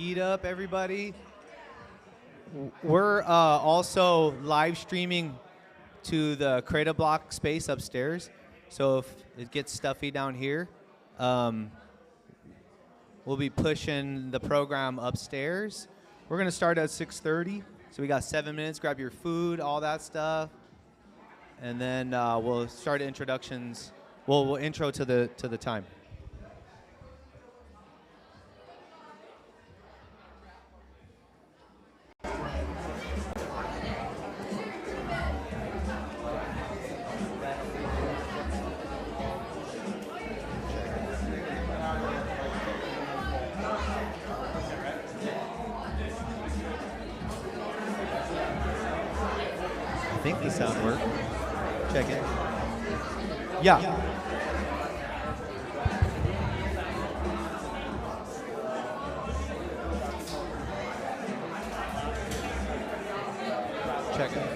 Eat up, everybody. We're also live streaming to the Creative Block space upstairs. So if it gets stuffy down here, we'll be pushing the program upstairs. We're going to start at 6:30. So we got 7 minutes. Grab your food, all that stuff. And then we'll start introductions. We'll intro to the time. I think the sound worked. Check it. Yeah. Check it.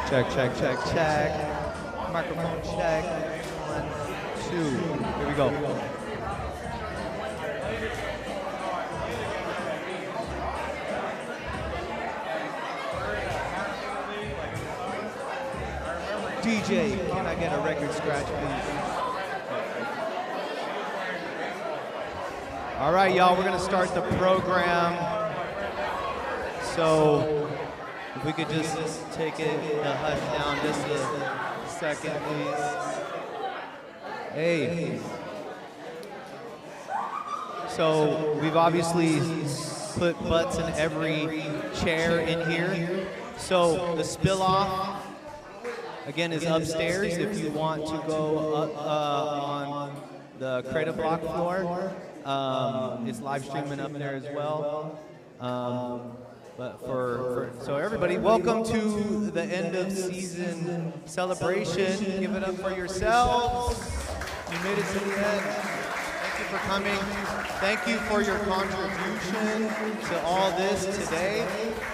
Check, check, check, check. Microphone check. 1, 2. Here we go. DJ, can I get a record scratch, please? All right, y'all, we're gonna start the program. So if we could just take it the hush down just a second, please. Hey. So we've obviously put butts in every chair in here. So the spill off, again, is upstairs if you want to go up, on the Creative Block floor. It's live streaming up there as well. But so everybody, welcome to the end of season celebration. Give it up for yourselves. You made it to the end. Thank you for coming. Thank you for your contribution to all this today.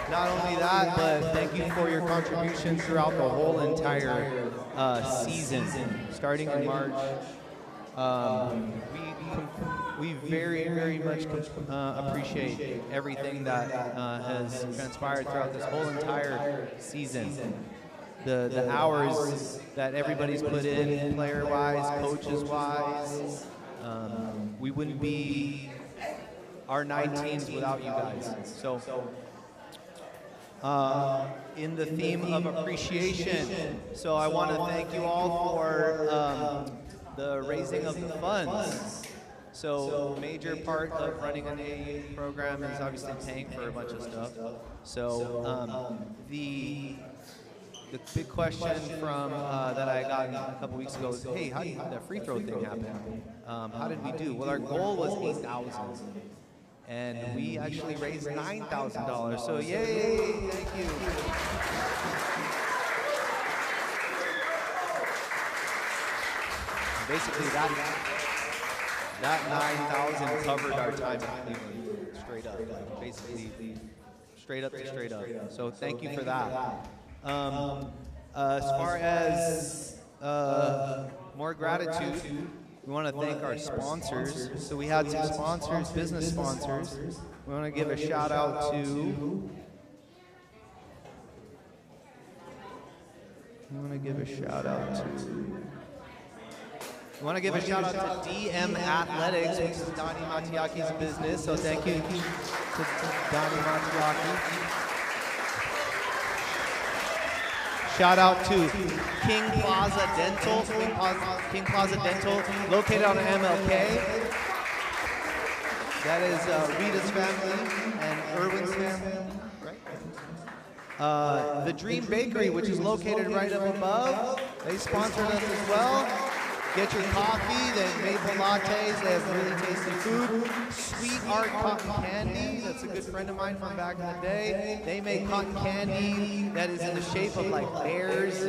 Not only that, but thank you for your contribution throughout the whole entire season, starting in March. We very, very much appreciate everything that has transpired throughout this whole entire season. The hours that everybody's put in, player-wise, coaches-wise. We wouldn't be our 9 teams without you guys. So, in the theme of appreciation, so I want to thank you all for the raising of the funds. So, major part of running an AA program is obviously paying for a bunch of stuff. So, the big question from that I got a couple weeks ago is, hey, how did that free throw thing happen? How did we do? Well, our goal was 8,000, and we actually raised $9,000. So yay! Thank you. Basically, that 9,000 covered our time in Cleveland, straight up. Like basically, straight up to straight up. So thank you for that. As far as more gratitude, we want to thank our sponsors. So we had some sponsors, business sponsors. We want to give a shout out to. We want to give a shout out to DM Athletics, which is Donnie Matiaki's business. So thank you to Donnie Matiaki. Shout out to King Plaza Dental, located on MLK. That is Rita's family and Irwin's family, right? The Dream Bakery, which is located right up above, they sponsored us as well. Get your coffee, they have maple lattes, they have really tasty food. Sweet Art Cotton Candy, that's a good friend of mine from back in the day. They make cotton candy that is in the shape of like bears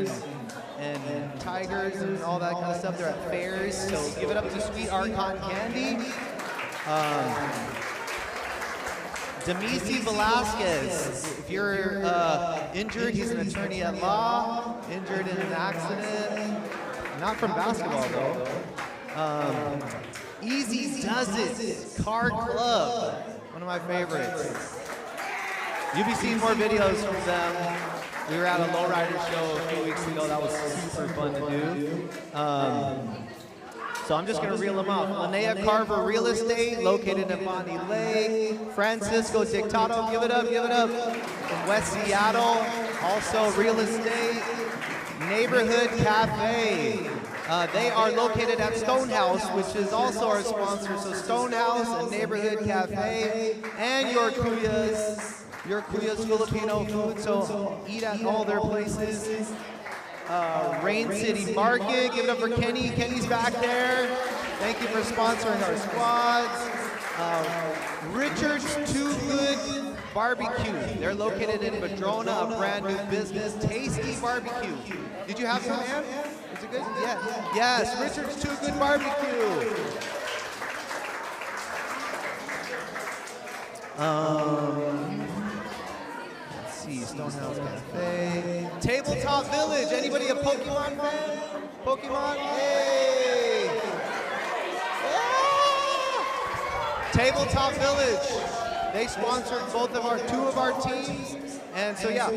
and tigers and all that kind of stuff. They're at fairs, so give it up to Sweet Art Cotton Candy. Demisi Velasquez, if you're injured, he's an attorney at law, injured in an accident. Not from basketball, though. Easy Does It, Car Club, one of my favorites. You'll be seeing more videos from them. We were at a lowrider show a few weeks ago. That was super fun to do. So I'm just going to reel them off. Linnea Carver Real Estate, located in Bonnie Lake. Francisco Dictato, give it up. From West Seattle, also real estate. Neighborhood Cafe. They are located at Stonehouse, which is also our sponsor. So Stonehouse and Neighborhood Cafe and Your Kuya's Filipino food. So eat at all their places. Rain City Market. Give it up for Kenny. Kenny's back there. Thank you for sponsoring our squads. Richard's Too Good Barbecue. They're located in Madrona, a brand new business. Tasty barbecue. Did you have some, man? Is it good? Yeah. Yes, Richard's Too Good Barbecue. Let's see, Stonehouse Cafe. Tabletop Village. Anybody a Pokemon fan? Pokemon? Hey! Yeah! Tabletop Village. They sponsored two of our teams. And so yeah,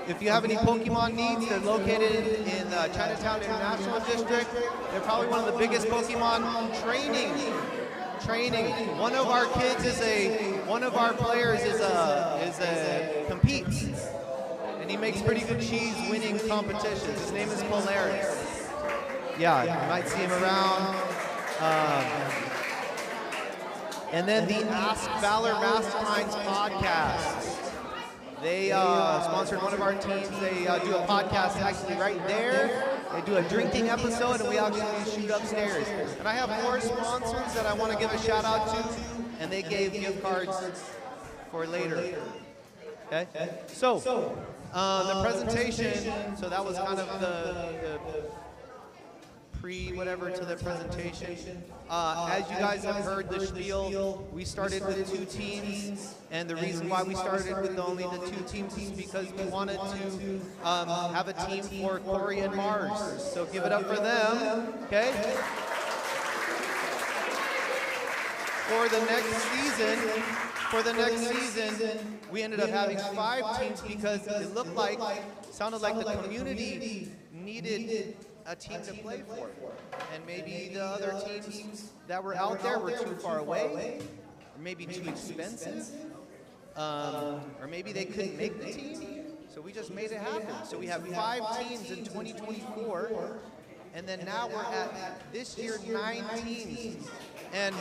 if you have any Pokemon needs, they're located in Chinatown International District. They're probably one of the biggest Pokemon training. One of our players competes, and he makes pretty good cheese winning competitions. His name is Polaris. Yeah, you might see him around. And then the Ask Valor Masterminds podcast. They sponsored one of our teams. They do a podcast actually right there. They do a drinking episode, and we actually shoot upstairs. And I have 4 sponsors that I want to give a shout out to, and they gave gift cards for later. Okay? So, the presentation, so that was kind of the pre-whatever to the presentation. As you guys have heard the spiel, we started with 2 teams, and the reason why we started with only the 2 teams is because we wanted to have a team for Corey and Mars. So give it up for them, okay? For the next season, we ended up having 5 teams because it sounded like the community needed a team to play for. And maybe the other teams that were out there were too far away, or maybe too expensive, or maybe they couldn't make the team. So we just made it happen. So we have 5 teams in 2024, and then now we're at this year 9 teams. And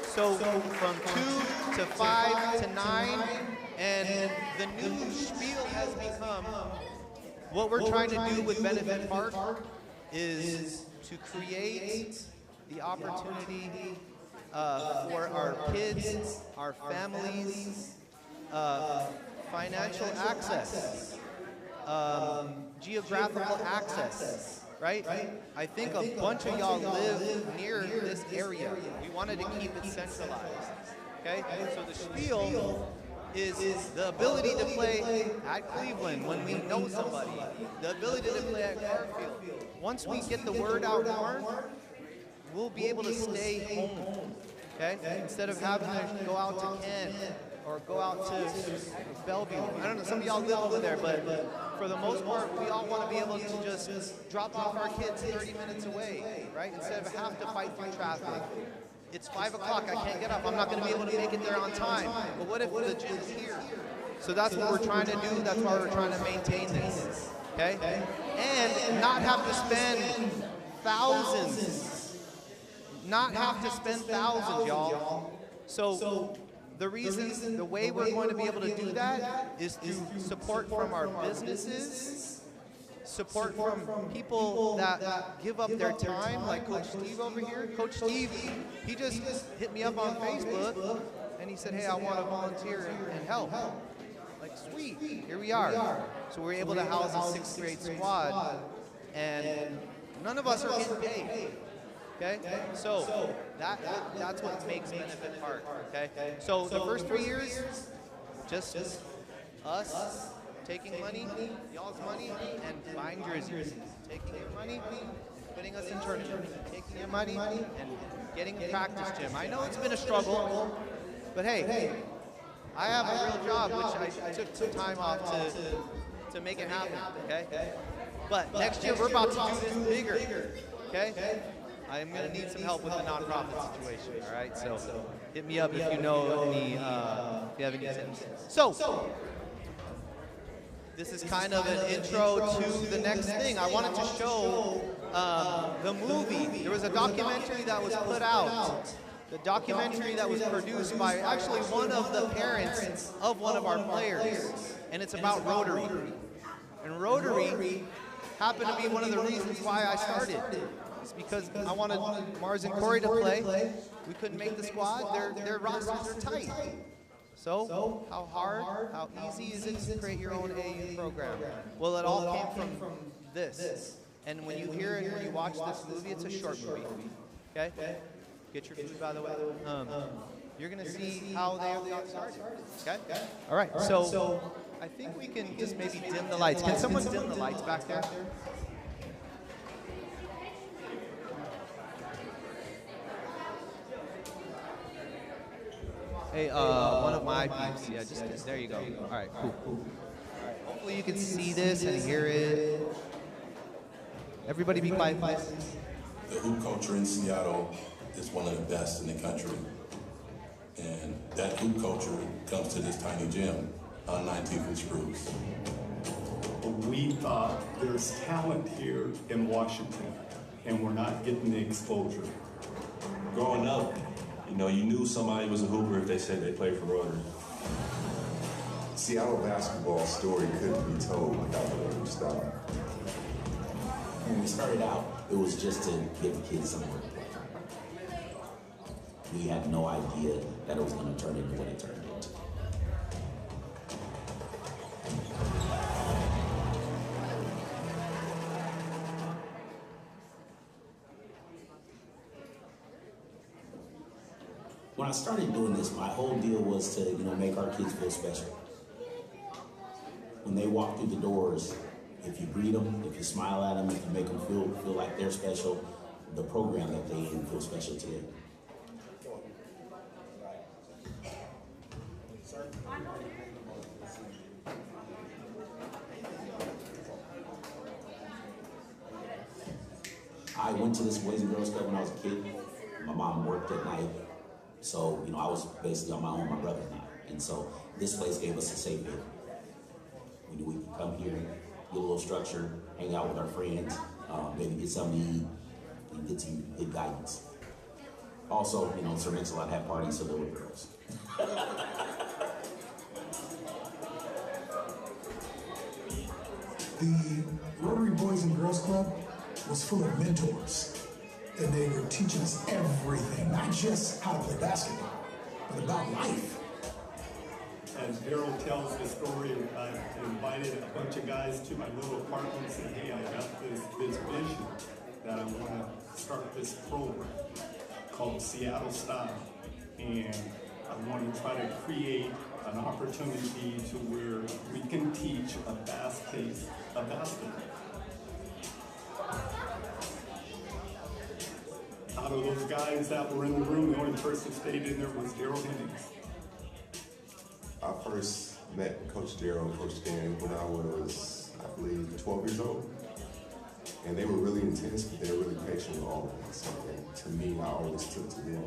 so from 2 to 5 to 9, and the new spiel has become, what we're trying to do with Benefit Park is to create the opportunity for our kids, our families, financial access, geographical access, right? I think a bunch of y'all live near this area. We wanted to keep it centralized, okay? So the spiel is the ability to play at Cleveland when we know somebody, the ability to play at Garfield. Once we get the word out more, we'll be able to stay home, okay? Instead of having to go out to Kent or go out to Bellevue. I don't know, some of y'all live over there, but for the most part, we all want to be able to just drop off our kids 30 minutes away, right? Instead of have to fight through traffic. It's 5 o'clock, I can't get up, I'm not going to be able to make it there on time. But what if the gym's here? So that's what we're trying to do, that's why we're trying to maintain this, okay? And not have to spend thousands. Not have to spend thousands, y'all. So the way we're going to be able to do that is through support from our businesses, support from people that give up their time, like Coach Steve over here. Coach Steve, he just hit me up on Facebook, and he said, hey, I want to volunteer and help. Like, sweet, here we are. So we're able to house a 6th grade squad, and none of us are getting paid. Okay? So that's what makes Benefit Park, okay? So the first 3 years, just us taking money, y'all's money, and buying jerseys. Taking your money, putting us in tournaments. Taking your money, and getting a practice gym. I know it's been a struggle, but hey, I have a real job, which I took some time off to make it happen, okay? But next year, we're about to do this bigger, okay? I'm going to need some help with the nonprofit situation, all right? So hit me up if you know any, if you have any tips. So this is kind of an intro to the next thing. I wanted to show the movie. There was a documentary that was put out. The documentary that was produced by actually one of the parents of one of our players. And it's about Rotary. And Rotary happened to be one of the reasons why I started. It's because I wanted Mars and Corey to play. We couldn't make the squad. Their rosters are tight. So how hard, how easy is it to create your own AU program? Well, it all came from this. And when you hear it, when you watch this movie, it's a short movie. Okay? Get your food, by the way. You're going to see how they got started. Okay? All right. So I think we can just maybe dim the lights. Can someone dim the lights back there? Hey, one of my peeps. Yeah, just there you go. All right, cool. Hopefully you can see this and hear it. Everybody be quiet, please. The hoop culture in Seattle is one of the best in the country. And that hoop culture comes to this tiny gym on 19th and Spruce. We thought there's talent here in Washington, and we're not getting the exposure. Growing up, you knew somebody was a hooper if they said they played for Rotary. Seattle basketball story couldn't be told without the Rotary style. When we started out, it was just to give the kids somewhere to play. We had no idea that it was going to turn into what it turned into. When I started doing this, my whole deal was to, make our kids feel special. When they walk through the doors, if you greet them, if you smile at them, if you make them feel like they're special, the program that they in feels special to them. I went to this Boys and Girls Club when I was a kid. My mom worked at night, so I was basically on my own, my brother and I. And so this place gave us a safe haven. We could come here, get a little structure, hang out with our friends, maybe get something to eat, and get some good guidance. Also, Sir Mix-a-Lot had parties, so there were girls. The Rotary Boys and Girls Club was full of mentors, and they were teaching us everything, not just how to play basketball, but about life. As Daryl tells the story, I invited a bunch of guys to my little apartment and said, hey, I got this vision that I want to start this program called Seattle Style. And I want to try to create an opportunity to where we can teach a basketball. Out of those guys that were in the room, the only person that stayed in there was Daryl Hennings. I first met Coach Darryl and Coach Dan when I was, I believe, 12 years old. And they were really intense, but they were really patient with all of us. And to me, I always took to them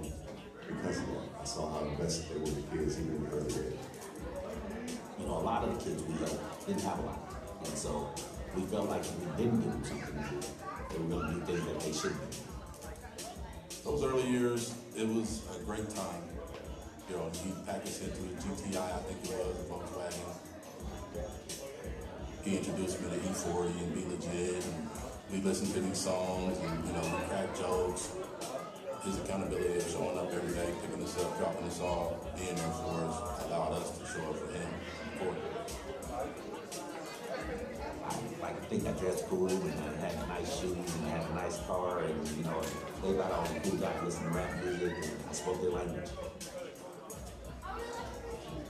because of that. I saw how invested they were with the kids even in the early age. A lot of the kids we helped didn't have a lot. And so we felt like if we didn't give them something to do, they were going to do things that they shouldn't do. Those early years, it was a great time. He packaged into a GTI, I think it was, a Volkswagen. He introduced me to E40 and Be Legit, and we listened to these songs, and we cracked jokes. His accountability of showing up every day, picking us up, dropping us off, being there for us, allowed us to show up for him. I think I dressed cool, and I had nice shoes, and I had a nice car, and they got all the cool guys listening to rap music, and I spoke their language.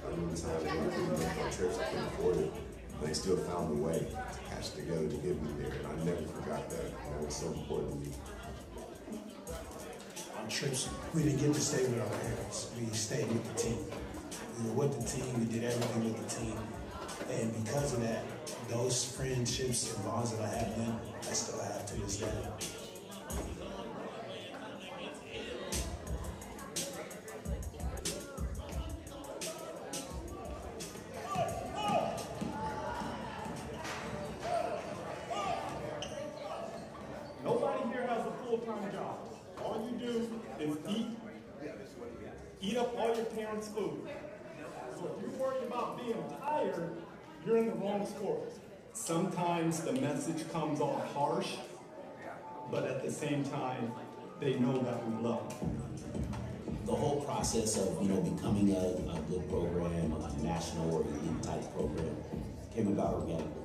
I remember time they were putting me on trips, I couldn't afford it. But they still found a way to patch together to get me there, and I never forgot that. That was so important to me. On trips, we didn't get to stay with our parents. We stayed with the team. We were with the team, we did everything with the team. And because of that, those friendships and bonds that I have then, I still have to this day. Nobody here has a full-time job. All you do is eat up all your parents' food. So if you're worried about being tired, you're in the wrong sport. Sometimes the message comes off harsh, but at the same time, they know that we love them. The whole process of becoming a good program, a national or elite type program, came about organically.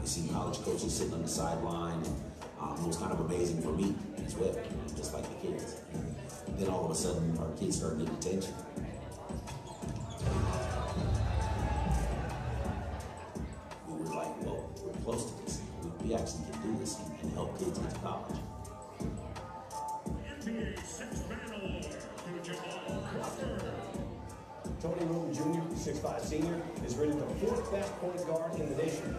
You see college coaches sitting on the sideline, and it was kind of amazing for me as well, just like the kids. Then all of a sudden, our kids started getting attention. we actually can do this and help kids get to college. NBA Sixth Man Award to Jamal Crawford. Tony Roden Jr., 6'5" senior, is rated the 4th best point guard in the nation.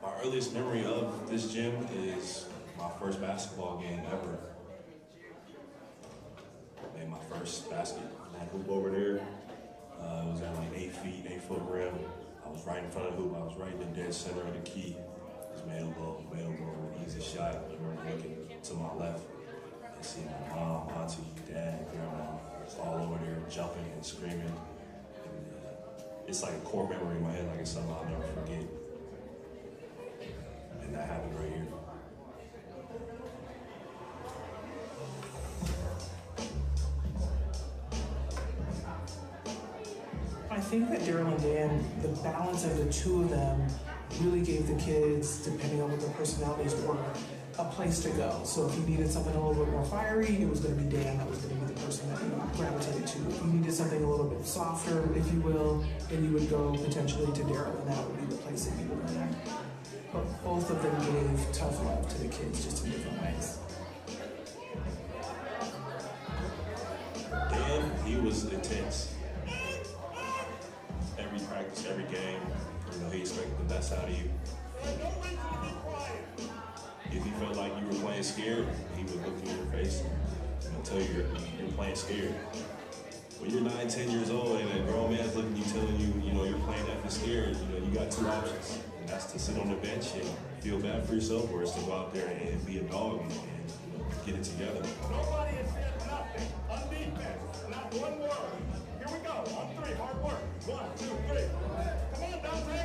My earliest memory of this gym is my first basketball game ever. I made my first basket. That hoop over there, it was at like 8 feet, 8-foot rim. I was right in front of the hoop. I was right in the dead center of the key. It was made over an easy shot. I remember looking to my left and seeing my mom, auntie, dad, grandma, just all over there jumping and screaming. And, it's like a core memory in my head, like it's something I'll never forget. And that happened right here. I think that Daryl and Dan, the balance of the two of them really gave the kids, depending on what their personalities were, a place to go. So if you needed something a little bit more fiery, it was going to be Dan that was going to be the person that you gravitated to. If you needed something a little bit softer, if you will, then you would go potentially to Daryl, and that would be the place that you would land. But both of them gave tough love to the kids, just in different ways. Dan, he was intense. Every practice, every game, he expected the best out of you. If he felt like you were playing scared, he would look in your face and tell you you're playing scared. When you're 9, 10 years old and a grown man's looking at you telling you, you're playing effing scared, you got two options. And that's to sit on the bench and feel bad for yourself, or it's to go out there and be a dog and get it together. Nobody has said nothing on defense. Not one word. Here we go. On 3, hard work. 1, 2, 3. Come on, Dante.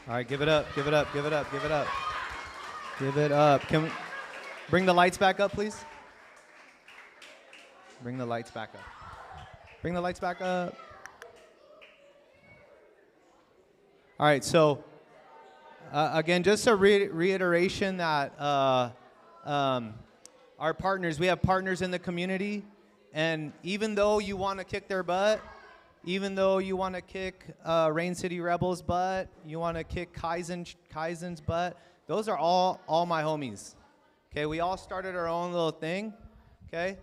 All right, give it up, give it up, give it up, give it up. Give it up. Can we bring the lights back up, please? Bring the lights back up. Bring the lights back up. All right, so again, just a reiteration that our partners, we have partners in the community, and even though you want to kick their butt, even though you want to kick Rain City Rebels' butt, you want to kick Kaizen's butt, those are all my homies. Okay, we all started our own little thing, okay?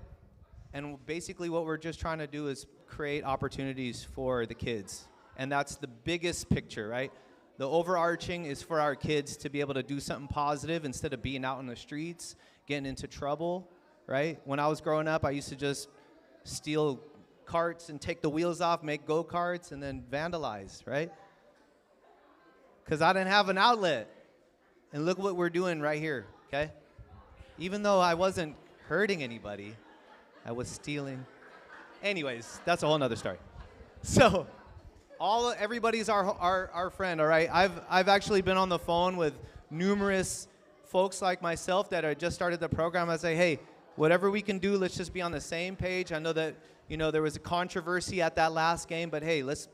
And basically what we're just trying to do is create opportunities for the kids. And that's the biggest picture, right? The overarching is for our kids to be able to do something positive instead of being out in the streets, getting into trouble, right? When I was growing up, I used to just steal carts and take the wheels off, make go-karts, and then vandalize, right? Because I didn't have an outlet. And look what we're doing right here, okay? Even though I wasn't hurting anybody, I was stealing. Anyways, that's a whole nother story. So, everybody's our friend, all right? I've actually been on the phone with numerous folks like myself that had just started the program. I say, hey, whatever we can do, let's just be on the same page. I know that, you know, there was a controversy at that last game, but hey, let's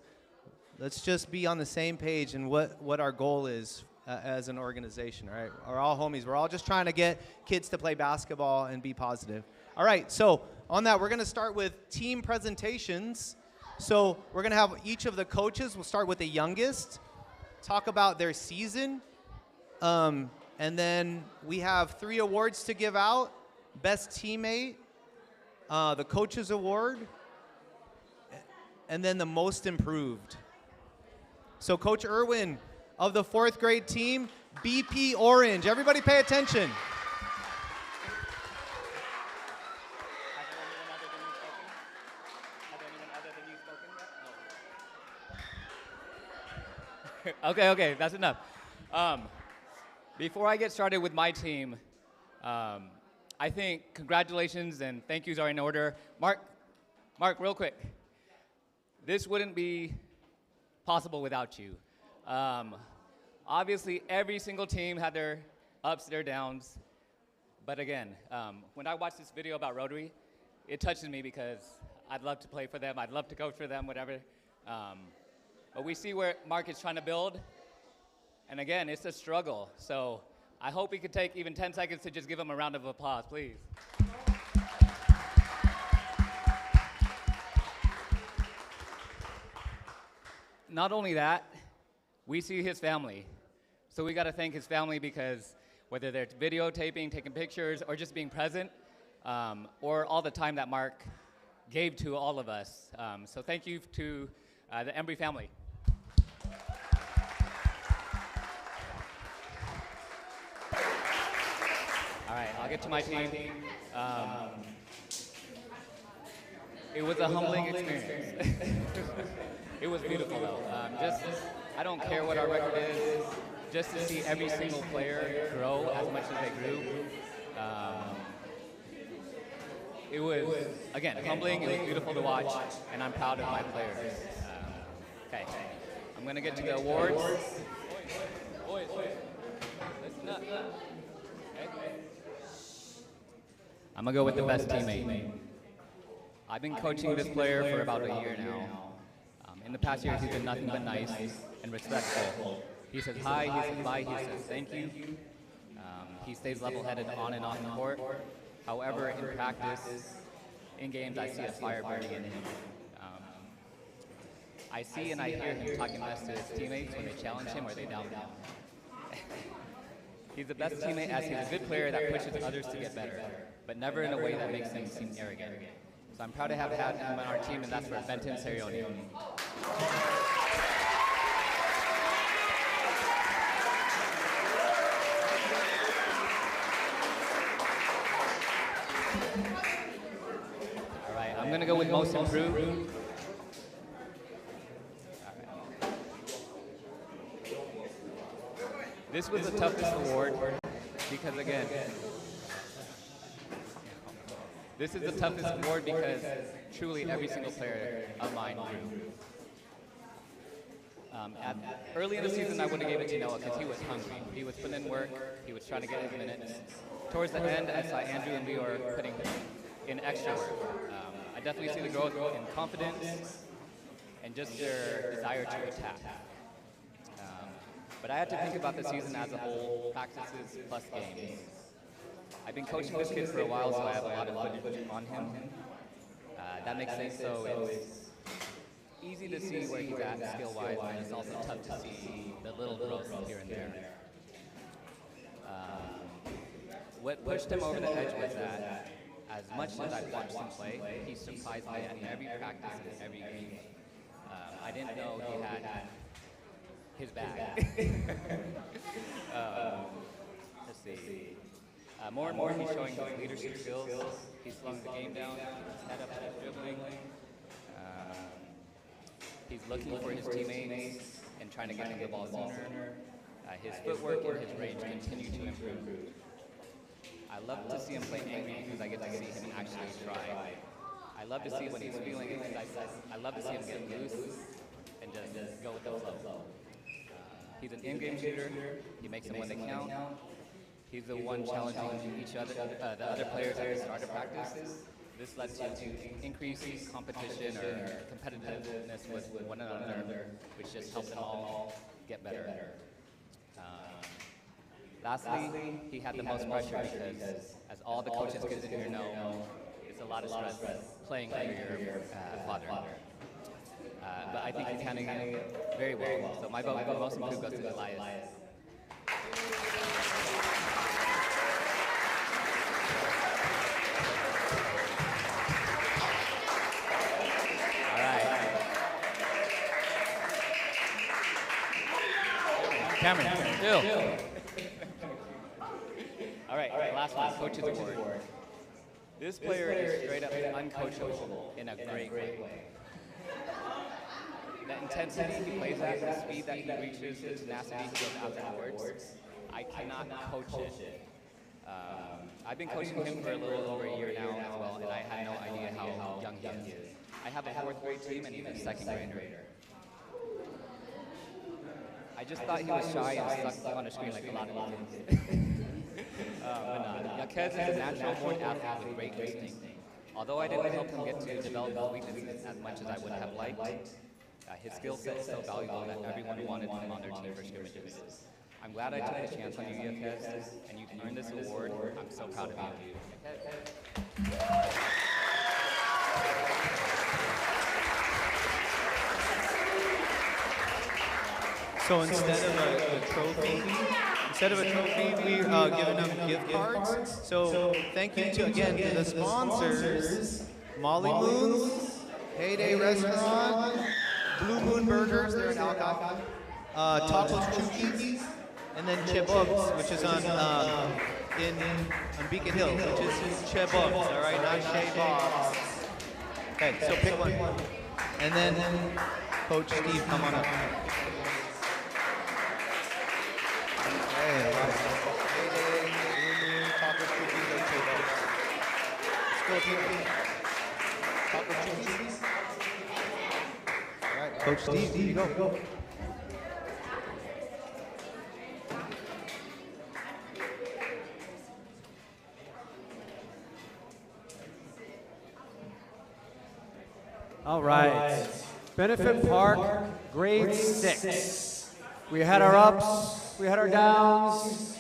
just be on the same page and what our goal is as an organization, all right? We're all homies. We're all just trying to get kids to play basketball and be positive. All right, so on that, we're going to start with team presentations. So we're going to have each of the coaches, we'll start with the youngest, talk about their season, and then we have 3 awards to give out: best teammate, the coaches award, and then the most improved. So Coach Irwin of the 4th grade team, BP Orange. Everybody pay attention. Okay, that's enough. Before I get started with my team, I think congratulations and thank yous are in order. Mark, real quick. This wouldn't be possible without you. Obviously, every single team had their ups, their downs. But again, when I watched this video about Rotary, it touches me because I'd love to play for them. I'd love to coach for them, whatever. But we see where Mark is trying to build. And again, it's a struggle. So I hope we could take even 10 seconds to just give him a round of applause, please. Not only that, we see his family. So we got to thank his family because whether they're videotaping, taking pictures, or just being present, or all the time that Mark gave to all of us. So thank you to the Embry family. All right, I'll get to my team. It was a humbling experience. It was beautiful though. I don't care what our record is, just to see every single player grow as much as they grew. It was, again, humbling, it was beautiful to watch, and I'm proud of my players. Okay, I'm gonna get to the awards. Boys, listen up. Okay. I'm gonna go with the best teammate. I've been coaching this player for about a year now. In the past years, he's been nothing but nice and respectful. He says hi, he says bye, he says thank you. He stays level-headed on and off the court. However, in practice, in games, I see a fire burning in him. I see and I hear him talking less to his teammates when they challenge him or they doubt him. He's the best teammate as he's a good player that pushes others to get better, but never in a way that makes him seem arrogant. So I'm proud to have had him on our team, and that's for Benton Serioni. All right, I'm gonna go with most improved. This was the toughest award because, again, this is the toughest award because truly every single player of mine grew. Early in the season, I would have gave it to Noah because he was hungry. He was putting in work. He was trying to get his minutes. Towards the end, I saw Andrew and Lior putting in extra work. I definitely see the growth in confidence and just their desire to attack. But I had to think about the season as a whole, practices plus games. I've been coaching this kid for a while, so I have a lot of footage on him. That makes sense, so it's easy to see where he's at skill-wise, but it's also tough to see the little growth here and there. What pushed him over the edge was that as much as I've watched him play, he surprised me at every practice and every game. I didn't know he had his bag. Let's see. More and more he's showing his leadership skills. He's slowing the game down, his head up and his dribbling. He's looking for his teammates and trying to get him the ball sooner. His footwork and his range continue to improve. I love to see him play angry because I get to see him actually try. I love to see when he's feeling it because I love to see him get loose and just go with the flow. He's an in-game shooter. He makes them when they count. He's the one challenging each other, the other players at the start of practice. This led to increased competition or competitiveness with one another, which just helped them all get better. Lastly, he had the most pressure because, as all the coaches kids in here know, it's a lot of stress playing under your father. But I think he's handling it very well. So my vote for most improved goes to Elias. Cameron. Bill. All right, last one, Coach's Award. This player is straight up uncoachable in a great way. The intensity he plays at, the speed that he reaches, the tenacity he goes afterwards, I cannot coach it. I've been coaching him for a little over a year now as well, and I had no idea how young he is. I have a 4th grade team and he's a 2nd grader. I just thought he was shy and stuck on a screen like a lot of kids. But not. Yaquez is a natural-born athlete with great instinct. Although I didn't help him get to develop his weaknesses as much as I would have liked, his skill set is so valuable that everyone wanted him on their team for scrimmages. I'm glad I took the chance on you, Yaquez, and you've earned this award. I'm so proud of you. So instead of a trophy, we giving them gift cards. So thank you to the sponsors: Molly Moons, Heyday Restaurant, Blue Moon Burgers, they're in Alcock, Tacos Chukis, and then Chebubs, which is on Beacon Hill, which is Chebubs, all right, not Shea Bobs. Okay, so pick one, and then Coach Steve, come on up. Coach Steve, here you go. All right. Benefit Park, grade 6. We had our ups, we had our downs.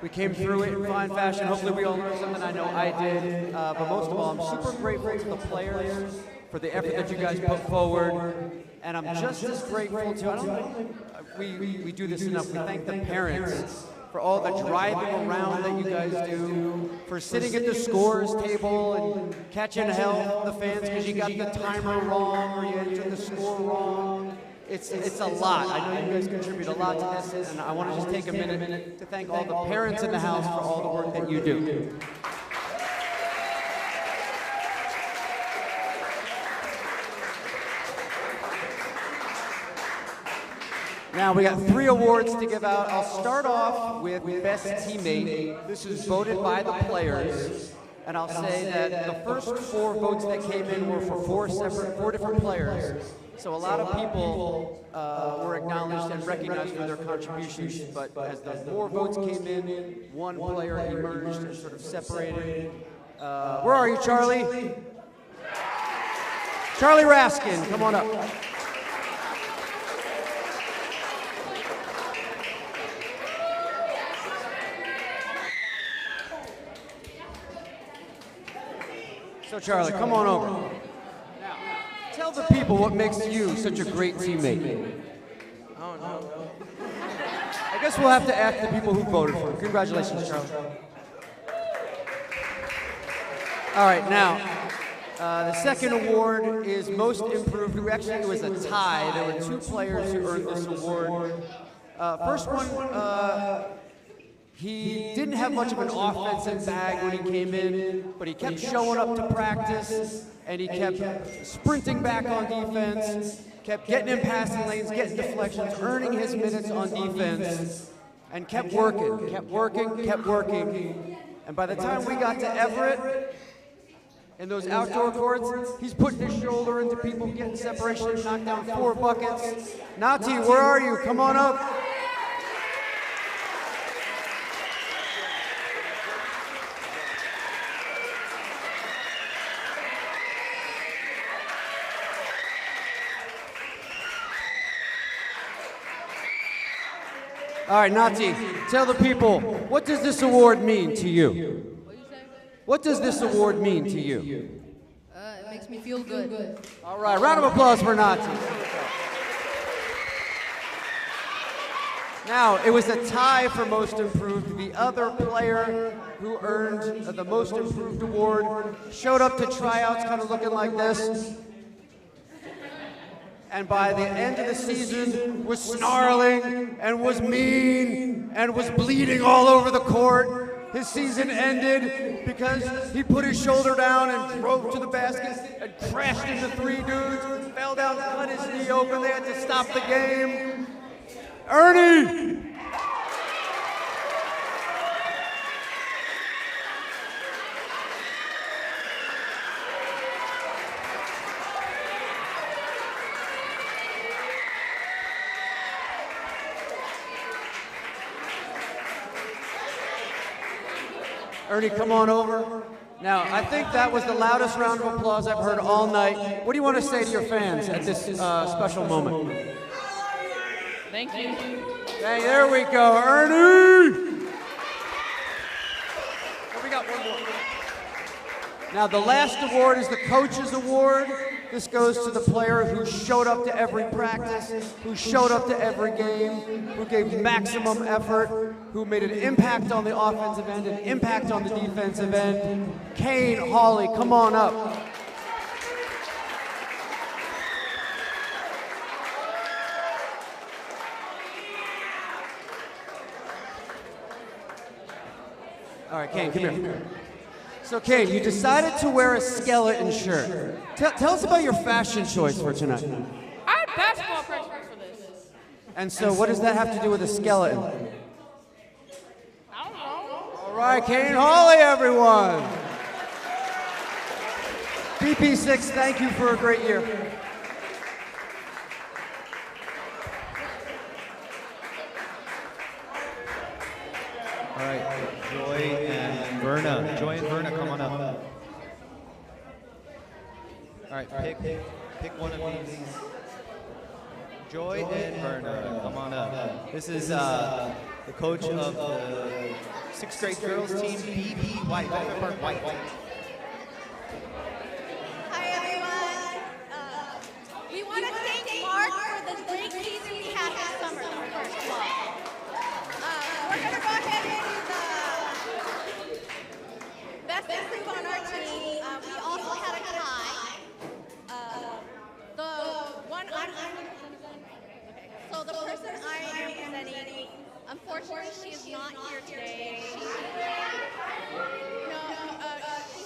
We came through it in fine fashion. Hopefully we all learned something. I know I did. But most of all, I'm super grateful to the players for the effort that you guys put forward. And I'm just as grateful to, I don't think we do this enough. We thank the parents for all the driving around that you guys do, for sitting at the scores table and catching hell the fans because you got the timer wrong or you entered the score wrong. It's a lot. I know you guys contribute a lot to this, and I want to just take a minute to thank all the parents in the house for all the work that you do. Now we got 3 awards to give out. I'll start off with Best Teammate. This is voted by the players. And I'll say that the first 4 votes that came in were for 4 different players. So a lot of people were acknowledged and recognized for their contributions. But as the more votes came in, one player emerged and sort of separated. Where are you, Charlie? Charlie Raskin, come on up. So Charlie, come on over. Now, tell the people what makes you such a great teammate. Oh no. I guess we'll have to ask the people who voted for you. Congratulations, Charlie. All right, now, the second award is Most Improved. Actually, it was a tie. There were 2 players who earned this award. First one, he didn't have much of an offensive bag when he came in, but he kept showing up to practice, and he kept sprinting back on defense, kept getting in passing lanes, getting deflections, earning his minutes on defense, and kept working, kept working, kept working. And by the time we got to Everett, in those outdoor courts, he's putting his shoulder into people, getting separation, knocked down 4 buckets. Nati, where are you? Come on up. All right, Nati, tell the people, what does this award mean to you? What does this award mean to you? It makes me feel good. All right, round of applause for Nati. Now, it was a tie for Most Improved. The other player who earned the Most Improved award showed up to tryouts kind of looking like this. And by the end of the season was snarling and was mean and was bleeding all over the court. His season ended because he put his shoulder down and drove to the basket and crashed into 3 dudes, fell down, cut his knee open. They had to stop the game. Ernie! Ernie, come on over. Now, I think that was the loudest round of applause I've heard all night. What do you want to say to your fans at this special moment? Thank you. Hey, there we go, Ernie! Oh, we got one more. Now, the last award is the Coach's Award. This goes to the player who showed up to every practice, who showed up to every game, who gave maximum effort, who made an impact on the offensive end, an impact on the defensive end. Kane Hawley, come on up. All right, Kane, come here. So, Kane, you decided to wear a skeleton shirt. Tell us about your fashion choice for tonight. I had basketball practice for this. And so, what does that have to do with a skeleton? I don't know. All right, Kane Hawley, everyone. BP6, thank you for a great year. All right, Joy and Verna. Joy and Verna, come on up. All right, pick one of these. Joy and Verna, come on up. This is the coach of the 6th grade girls team, BB White, Benefit Park White. Hi everyone. We want to thank Mark for the great season we had this summer, first of all. We're going to go ahead and do the best improve on our team. We also had a tie. So the person I am presenting, unfortunately, she is not here today. She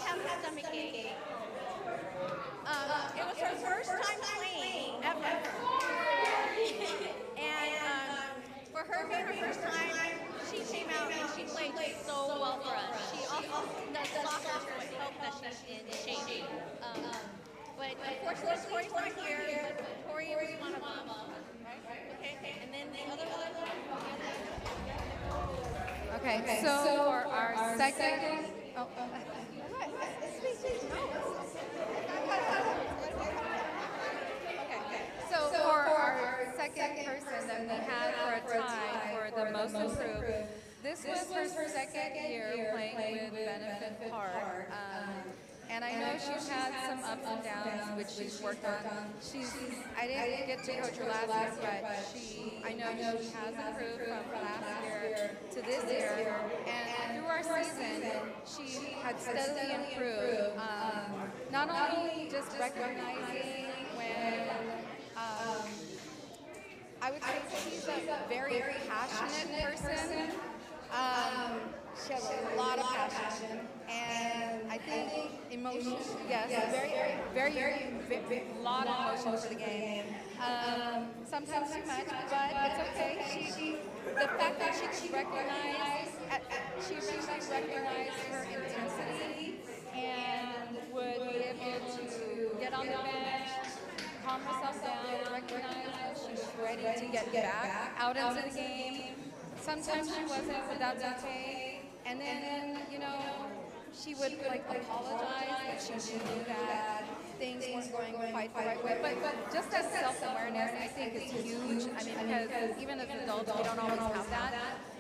in shape. But unfortunately, Tori's not here. But Tori was one of them. Right? Okay. And then the other one. Okay, so for our second. Oh, So for our second person that we had for a tie for the most improved, this was her second year playing with Benefit Park. And I know she's had some ups and downs, which she's worked on. I didn't get to coach her last year, but I know she has improved from last year to this year. And through our season, she had steadily improved. Not only just recognizing when, I would say she's a very passionate person. She has a lot of passion, and I think emotion, yes, very lot of emotion for the game. Sometimes too much, but it's okay. The fact that she could recognize, she eventually recognized her intensity and would be able to get on the bench, calm herself down, recognize when she's ready to get back out into the game. Sometimes she wasn't, but that's okay. And then, she would apologize, but she knew that things weren't going quite the right way. But just that self-awareness, I think, is huge. I mean, because even as adults, we don't always have that.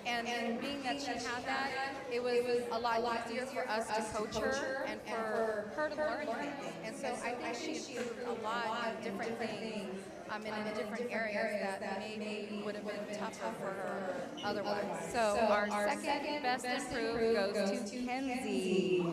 And being that she had that, it was a lot easier for us to coach her and for her to learn things. And so I think she improved a lot in different things. In different areas that maybe would have been tougher for her otherwise. So our second best improved goes to Kenzie.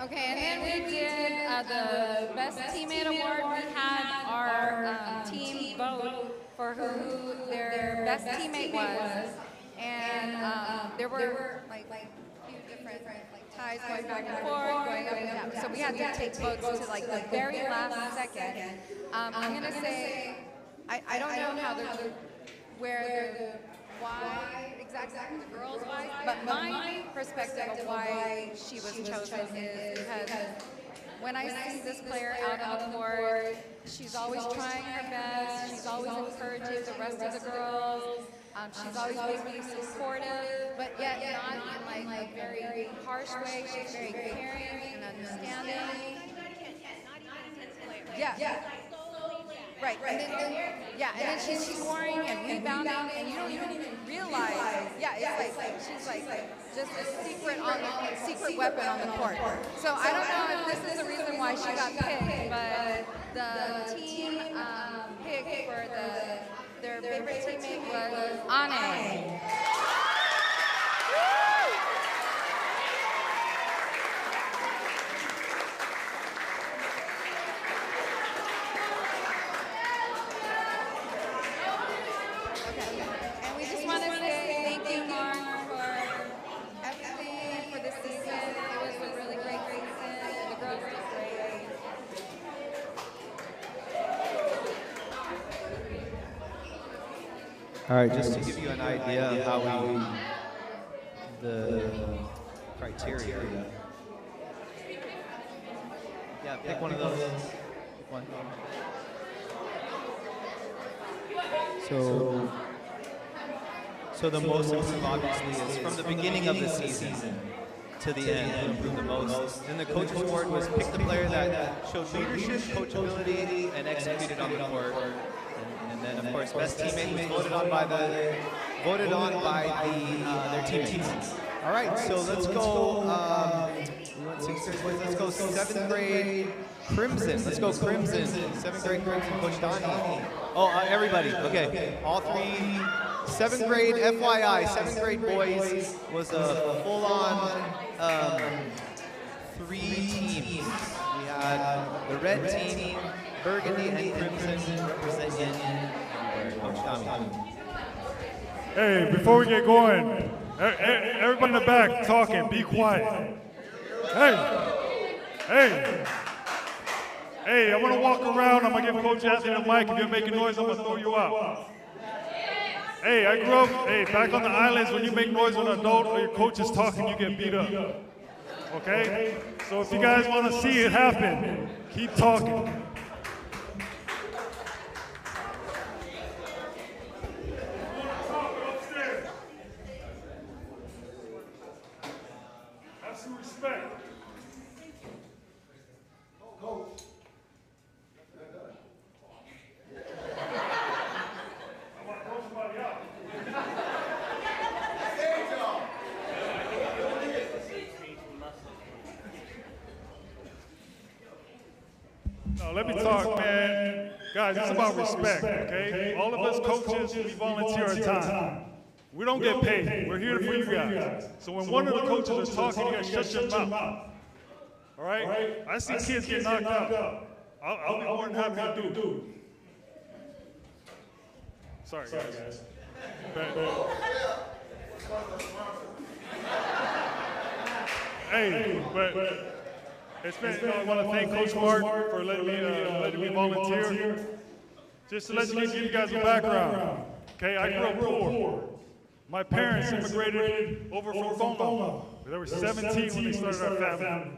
Okay, and then we did the Best Teammate Award. We had our team vote for who their best teammate was. And there were like a few different ties going back and forth, going up and down. So we had to take votes to like the very last second. I'm going to say, I don't know how why exactly the girls why, but my perspective of why she was chosen is because when I see this player out on the court, she's always trying her best, she's always encouraging the rest of the girls, she's always being supportive, but yet not in like a very harsh way. She's very caring and understanding. Yeah. Right, and then she's scoring and rebounding, and you don't even realize. Yeah, it's like she's like just a secret weapon on the court. So I don't know if this is the reason why she got picked, but the team pick for their favorite teammate was Ane. All right, just to give you an idea of how the criteria. Yeah, pick one of those. one. So the most improved obviously is from the beginning of the season to the end who improved the most. And the coach's award was pick the player that showed leadership, coachability, and executed on the court. And then of course best teammate was voted on by their teammates. All right, so let's go. We went 6th grade boys. Let's go 7th grade Crimson. Let's go Crimson. 7th grade Crimson. Coach Donnie. Oh, everybody. Okay, all three. 7th grade, FYI, 7th grade boys was a full-on 3 teams. We had the red team, burgundy, and crimson representing Coach Donnie. Hey, before we get going, everybody in the back talking, be quiet. Hey, I'm gonna walk around, I'm gonna give Coach Anthony the mic. If you're making noise, I'm gonna throw you out. Hey, I grew up, back on the islands, when you make noise when an adult or your coach is talking, you get beat up. Okay? So if you guys wanna see it happen, keep talking. Have some respect. No, let me talk, man. Guys, it's about respect, okay? All of us coaches, we volunteer our time. We don't get paid. We're here for you guys. So when one of the coaches is talking, you guys shut your mouth. All right? I see kids get knocked out. I'll be more than happy to do it. Sorry, guys. But it's been, I want to thank Coach Mark for letting me volunteer. Just to let you give you guys a background. Okay, I grew up poor. My parents immigrated over from Tonga. There were 17 when they started our family.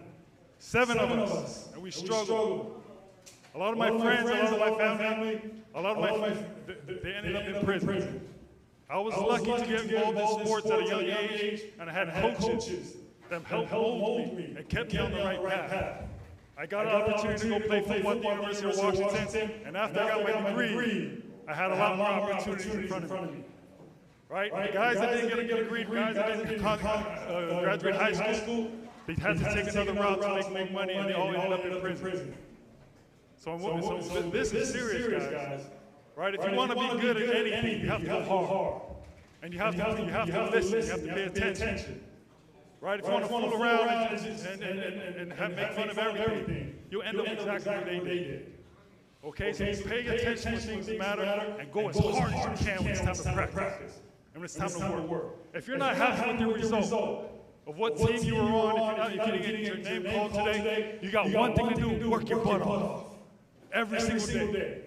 7 of us, and we struggled. A lot of my friends, a lot of my family, they ended up in prison. I was lucky to get involved in sports at a young age, and I had coaches that helped mold me and kept me on the right path. I got an opportunity to go play football at the University of Washington, and after I got my degree, I had a lot more opportunities in front of me. Right? The guys that didn't get a degree, guys that didn't graduate high school, they had to take another route to make more money, and they all ended up in prison. So this is serious, guys. Right? If you want to be good at anything, you have to go hard. And you have to listen, you have to pay attention. Right? If you want to fool around and make fun of everything, you'll end up exactly where they did. Okay? So you pay attention when things matter and go as hard as you can when it's time to practice and when it's time to work. If you're not happy with your result of what team you were on, if you're not getting your name called today, you got one thing to do, work your butt off. Every single day.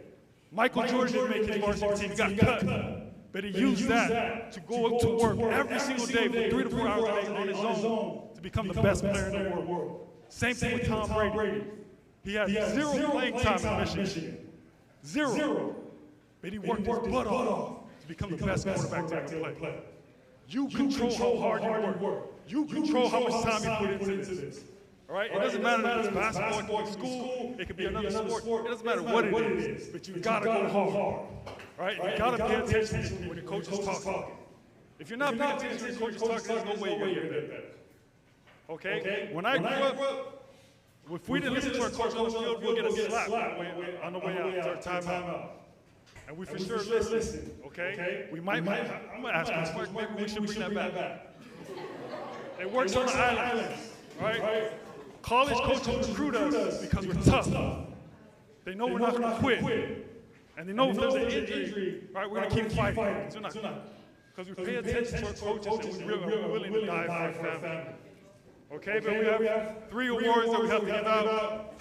Michael Jordan didn't make his varsity team, he got cut. But he used that to go up to work every single day for 3 to 4 hours a day on his own to become the best player in the world. Same thing with Tom Brady. He had 0 playing time in Michigan. 0. But he worked his butt off to become the best quarterback to ever play. You control how hard you work. You control how much time you put into this. All right? It doesn't matter if it's basketball, it could be school, it could be another sport. It doesn't matter what it is, but you gotta go hard. Right? You gotta pay attention when your coach is talking. If you're not paying attention when your coach is talking, there's no way you're gonna get better. Okay? When I grew up, if we didn't listen to our coach on the field, we'll get a slap on the way out to our timeout. And we for sure listen. Okay? We might, I'm gonna ask Coach Mark, maybe we should bring that back. It works on the islands. Right? College coaches recruit us because we're tough. They know we're not gonna quit. And they know if there's an injury, right, we're going to keep fighting. Because we pay attention to our coaches and we're willing to die for our family. Okay, but we have 3 awards that we have to give out.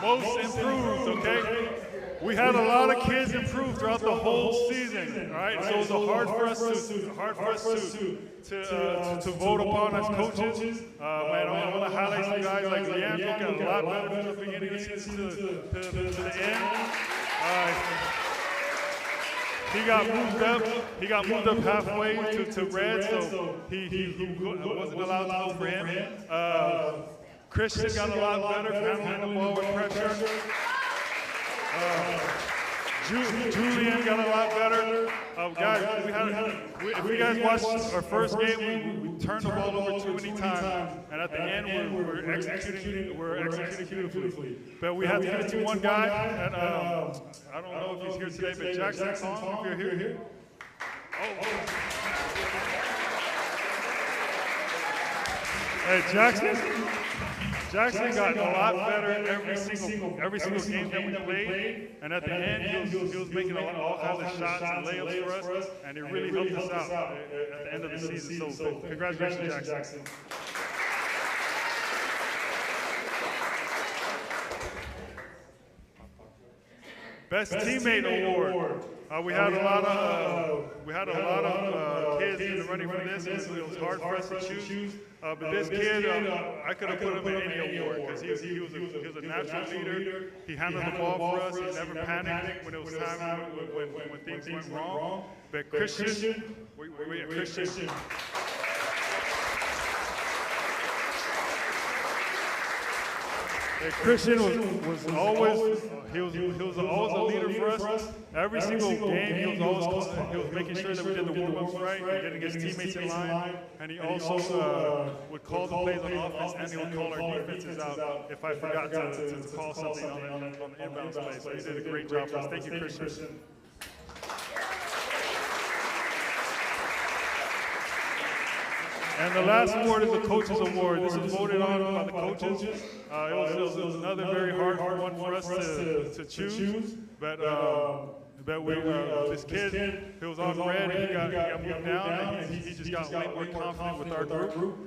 Most improved, okay? we had a lot of kids improve throughout the whole season, all right? So it was hard for us to vote upon as coaches. Man, I want to highlight some guys like Leandro got a lot better from the beginning of the season to the end. He got moved up halfway to red, so he wasn't allowed to go for him. Christian got a lot better handling the ball with pressure. Julian got a lot better. Guys, if you guys watched our first game, we turned the ball over too many times, and at the end we're executing beautifully. But we had to give it to one guy, and I don't know if he's here today, but Jackson Song, if you're here. Hey, Jackson got a lot better every single game that we played, and at the end he was making all kinds of shots and layups for us, and it really helped us out at the end of the season. So congratulations, Jackson. Best teammate award. We had a lot of kids in the running for this. It was hard for us to choose. But this kid, I could have put him in any award because he was a natural leader. He handled the ball for us. He never panicked when it was time when things went wrong. But Christian. Christian was always a leader for us. Every single game, he was making sure that we did the warm-ups right, and getting his teammates in line, and he also would call the plays on offense, and he would call our defenses out if I forgot to call something on the inbounds play. So he did a great job for us. Thank you, Christian. And the last award is the Coaches Award. This was voted on by the coaches. It was another very hard one for us to choose. But this kid, he was on red, he got moved down, and he just got way more confident with our group.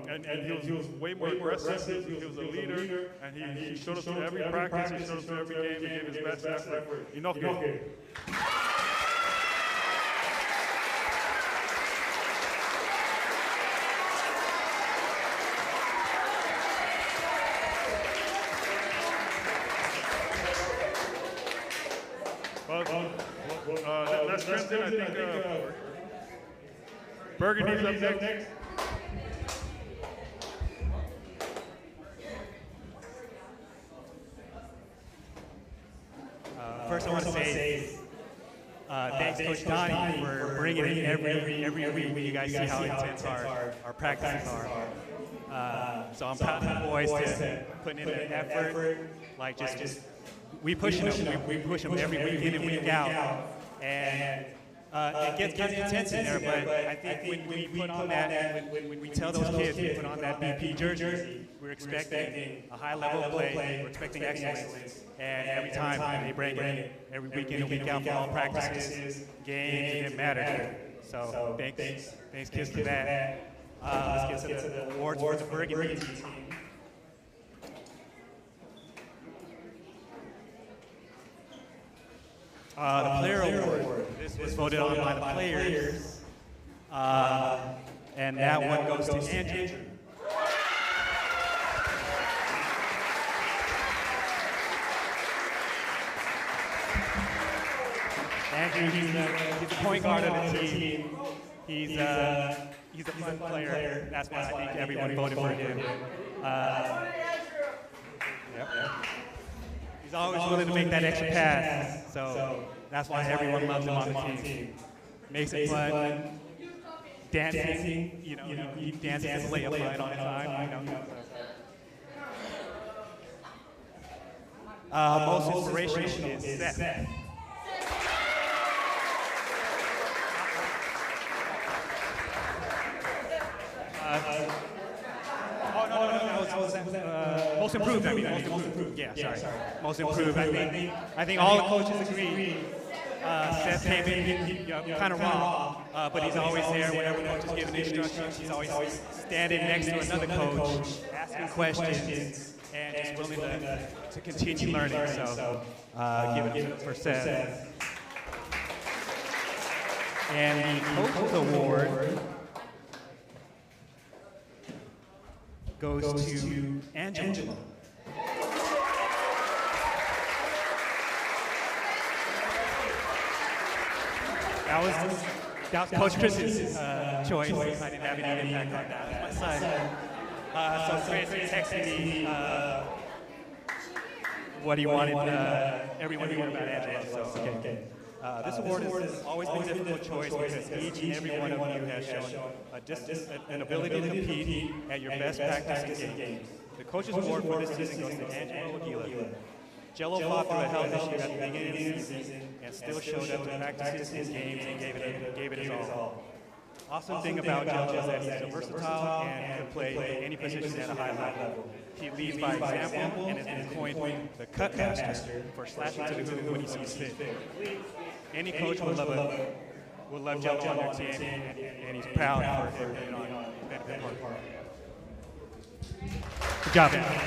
And he was way more aggressive. He was a leader, and he showed up to every practice, he showed up to every game, and gave his best effort. Inoke. That's Trenton. I think Burgundy's up next. First, I want to say thanks, Coach Donnie, for bringing it every week. You guys see how intense our practices are. So I'm proud of the boys to put in the effort. Like just we push them every week in and week out, and it gets kind of intense in there. But I think when we put on that, when we tell those kids we put on that BP jersey, we're expecting a high level of play, we're expecting excellence, and every time they bring it, every week in and week out for all practices, games, it didn't matter. So thanks kids for that. Let's get to the awards for the Burgundy team. The player award. This was voted on by the players. And that one goes to Andrew. Andrew, he's the point guard of the team. He's a fun player. That's why I think everyone voted for him. He's always willing to make that extra pass, so that's why everyone loves him on the team. Makes it fun. Dancing, he dances his layup line on time. Most inspirational is Seth. Most improved, most improved. Yeah, sorry. Most improved. I think all the coaches agree. Seth came in kind of raw, but he's always there whenever the coach is giving instructions. He's always standing next to another coach, asking questions, and just willing to continue learning. So give it up for Seth. And the Coach's Award goes to Angela. That was Coach Chris's choice. I didn't have any impact on that. My son. So Chris texted me what he wanted, everyone knew about Angela. So okay. This award has always been a difficult choice because each and every one of you has shown an ability to compete at your best practice and games. The Coach's Award for this season goes to Angela Aguila. Jello fought through a health issue at the beginning of the season and still showed up to practices and games and gave it his all. Awesome thing about Jello is that he's versatile and can play any position at a high level. He leads by example and has been coined the cut master for slashing to the hoop when he sees fit. Any coach would love Jello on their team, and he's proud for him on Benefit Park. Good job, man.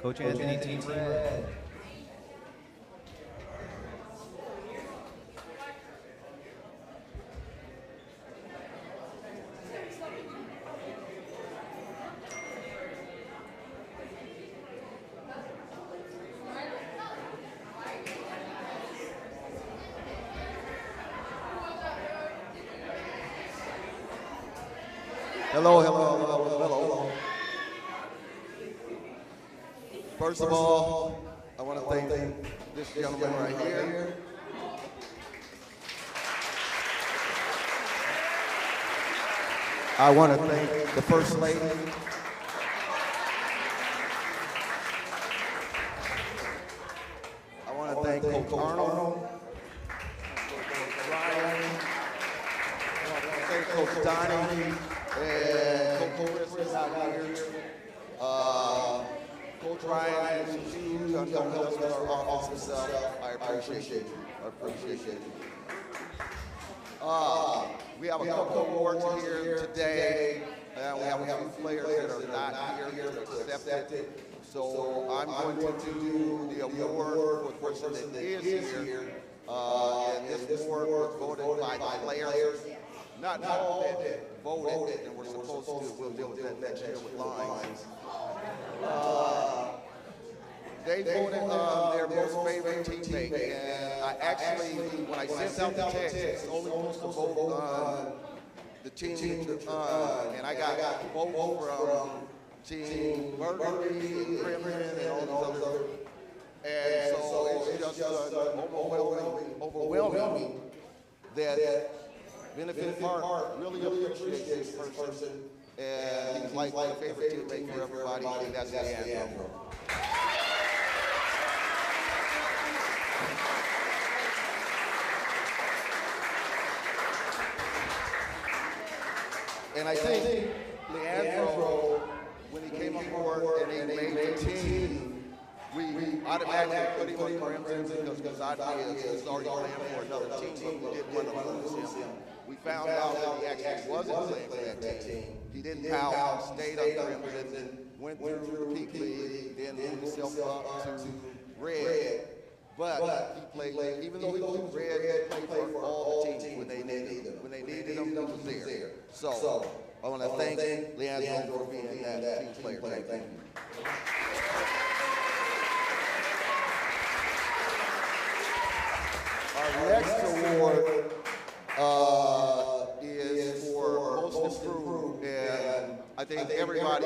Coach Anthony, Team Red. Hello. First of all, I want to thank this gentleman right here. I want to thank the First Lady. I want to thank Coach Arnold. Ryan. I want to thank Coach Donnie and Coach Chris is out here. Coach Ryan, shoes on helping us with our awesome stuff. I appreciate you. We have a couple of awards here today, and we have a few players that are not here to accept it. So I'm going to do the award for the person that is here. And this award was voted by the players. Not all that voted, and we're supposed to, we'll deal with that next year with lines. They voted their most favorite teammate, and I actually, when I sent out the text, it's only supposed to vote on the team, and I got votes from Team Burgundy and Crimson and all those other, and so it's just overwhelming that Benefit Park really appreciates this person, and he's like a favorite teammate for everybody, and that's Leandro. And I think Leandro, when he came on board and he made the team, we automatically put him on Crimson because he was already playing for another team, but we didn't want to lose him. We found out that he actually wasn't playing for that team. He didn't pout, stayed on Crimson, went through the peak league, then moved himself up to Red. But he played, even though he was Red, he played for all the teams when they needed him. When they needed him, he was there. So I want to thank Leandro for being that team player. Thank you. Our next award is for most improved, and I think everybody,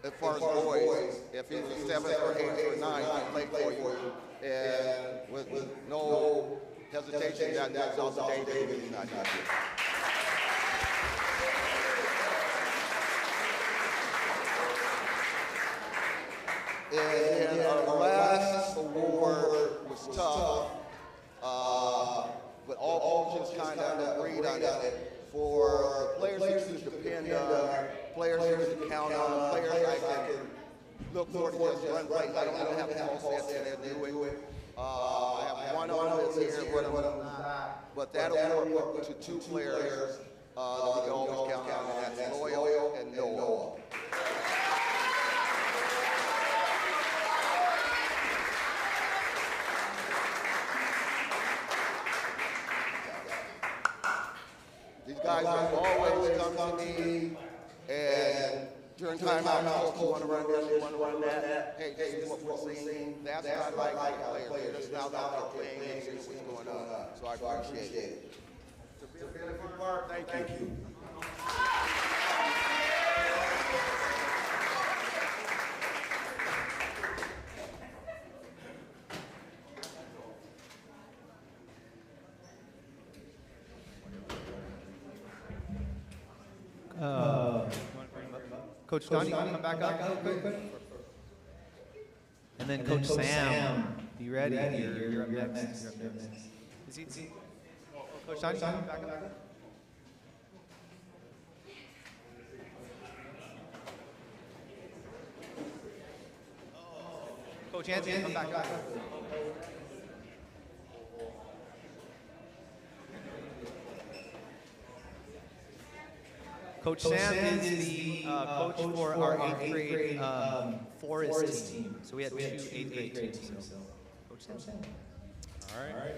as far as boys, if he's a 7th or 8th or 9th, he played for you, and with no hesitation, that goes out to David. He's not here. And our last award was tough, but all coaches kind of agreed on it. For players who can depend on, players who can count on, players I can look forward to just run plays. I don't have to all sets in there to do it. I have one on that's here, one of them not. But that award to two players that we can always count on, and that's Loyal and Noah. These guys have always come to me, and during timeout, you want to run this, you want to run that. Hey, this is what we're seeing. That's what I like players. They're just now out there playing and seeing what's going on. So I appreciate it. To be a good part, thank you. Coach Donnie, come back up real quick. And then Coach Sam, be ready. You're up next. Is he? Coach Donnie, come back up. Coach Anthony, come back up. Coach Sam is the coach for our 8th grade forest team. So we had two 8th grade teams. So. Coach Sam. All right.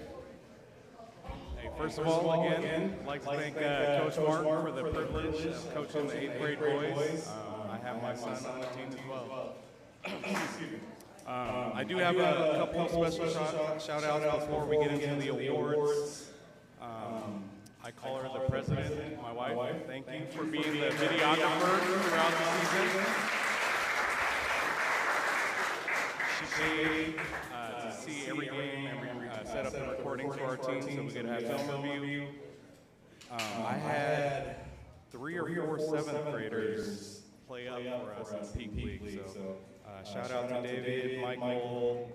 Hey, first of all, again, I'd like to thank Coach Mark for the privilege of coaching the 8th grade boys. I have my son on the team as well. Excuse me. I do have a couple of special shout-outs before we get into the awards. I call her the president, my wife. Thank you for being the videographer throughout the season. She paid to see every game, set up the recordings for our team so we could have film review. I had 3 or 4 7th graders play up for us in Peak League. So shout out to David, Michael,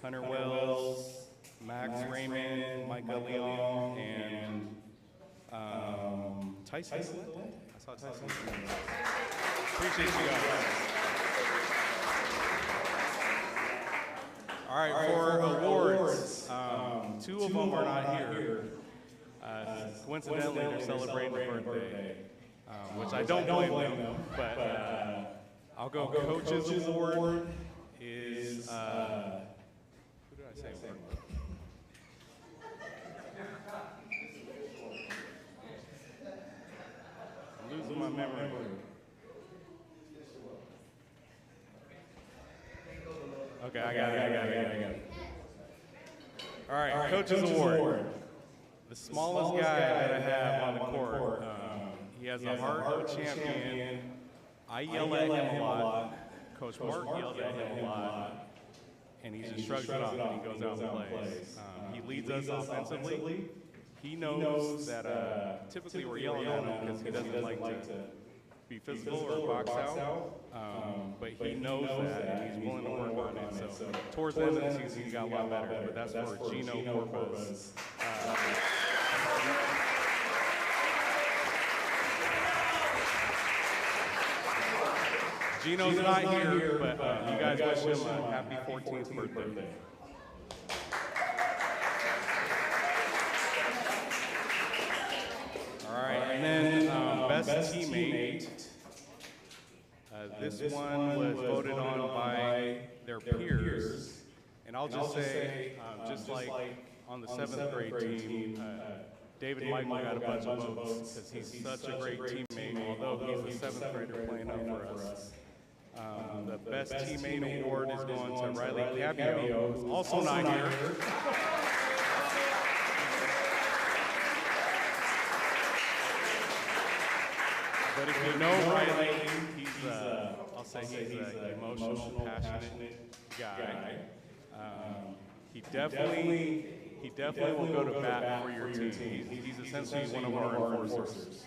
Hunter Wells, Max Raymond, Micah Leon, and Tyson. I saw Tyson. Appreciate you guys. All right, for awards, 2 of them are not here. Coincidentally, they're celebrating a birthday, which I don't blame them, but I'll go Coach's Award is, who did I say? I'm losing my memory. Okay, I got it. All right, Coach's Award. The smallest guy that I have on the court. He has the heart of a champion. I yell at him a lot. Coach Mark yells at him a lot. And he just shrugs it off and he goes out and plays. He leads us offensively. He knows that typically we're yelling at him because he doesn't like to be physical or box out. But he knows that and he's willing to work on it. So towards the end of the season, he got a lot better. But that's for Gino Corpus. Gino's not here, but you guys wish him a happy 14th birthday. All right, and then best teammate. This one was voted on by their peers. And I'll just say, just like on the 7th grade team, David Michael got a bunch of votes because he's such a great teammate, although he's a 7th grader playing up for us. The best teammate award is going to Riley Cabio, who's also not here. But if you know Riley, he's I'll say he's an emotional, passionate guy. He definitely will go to bat for your team. He's essentially one of our enforcers.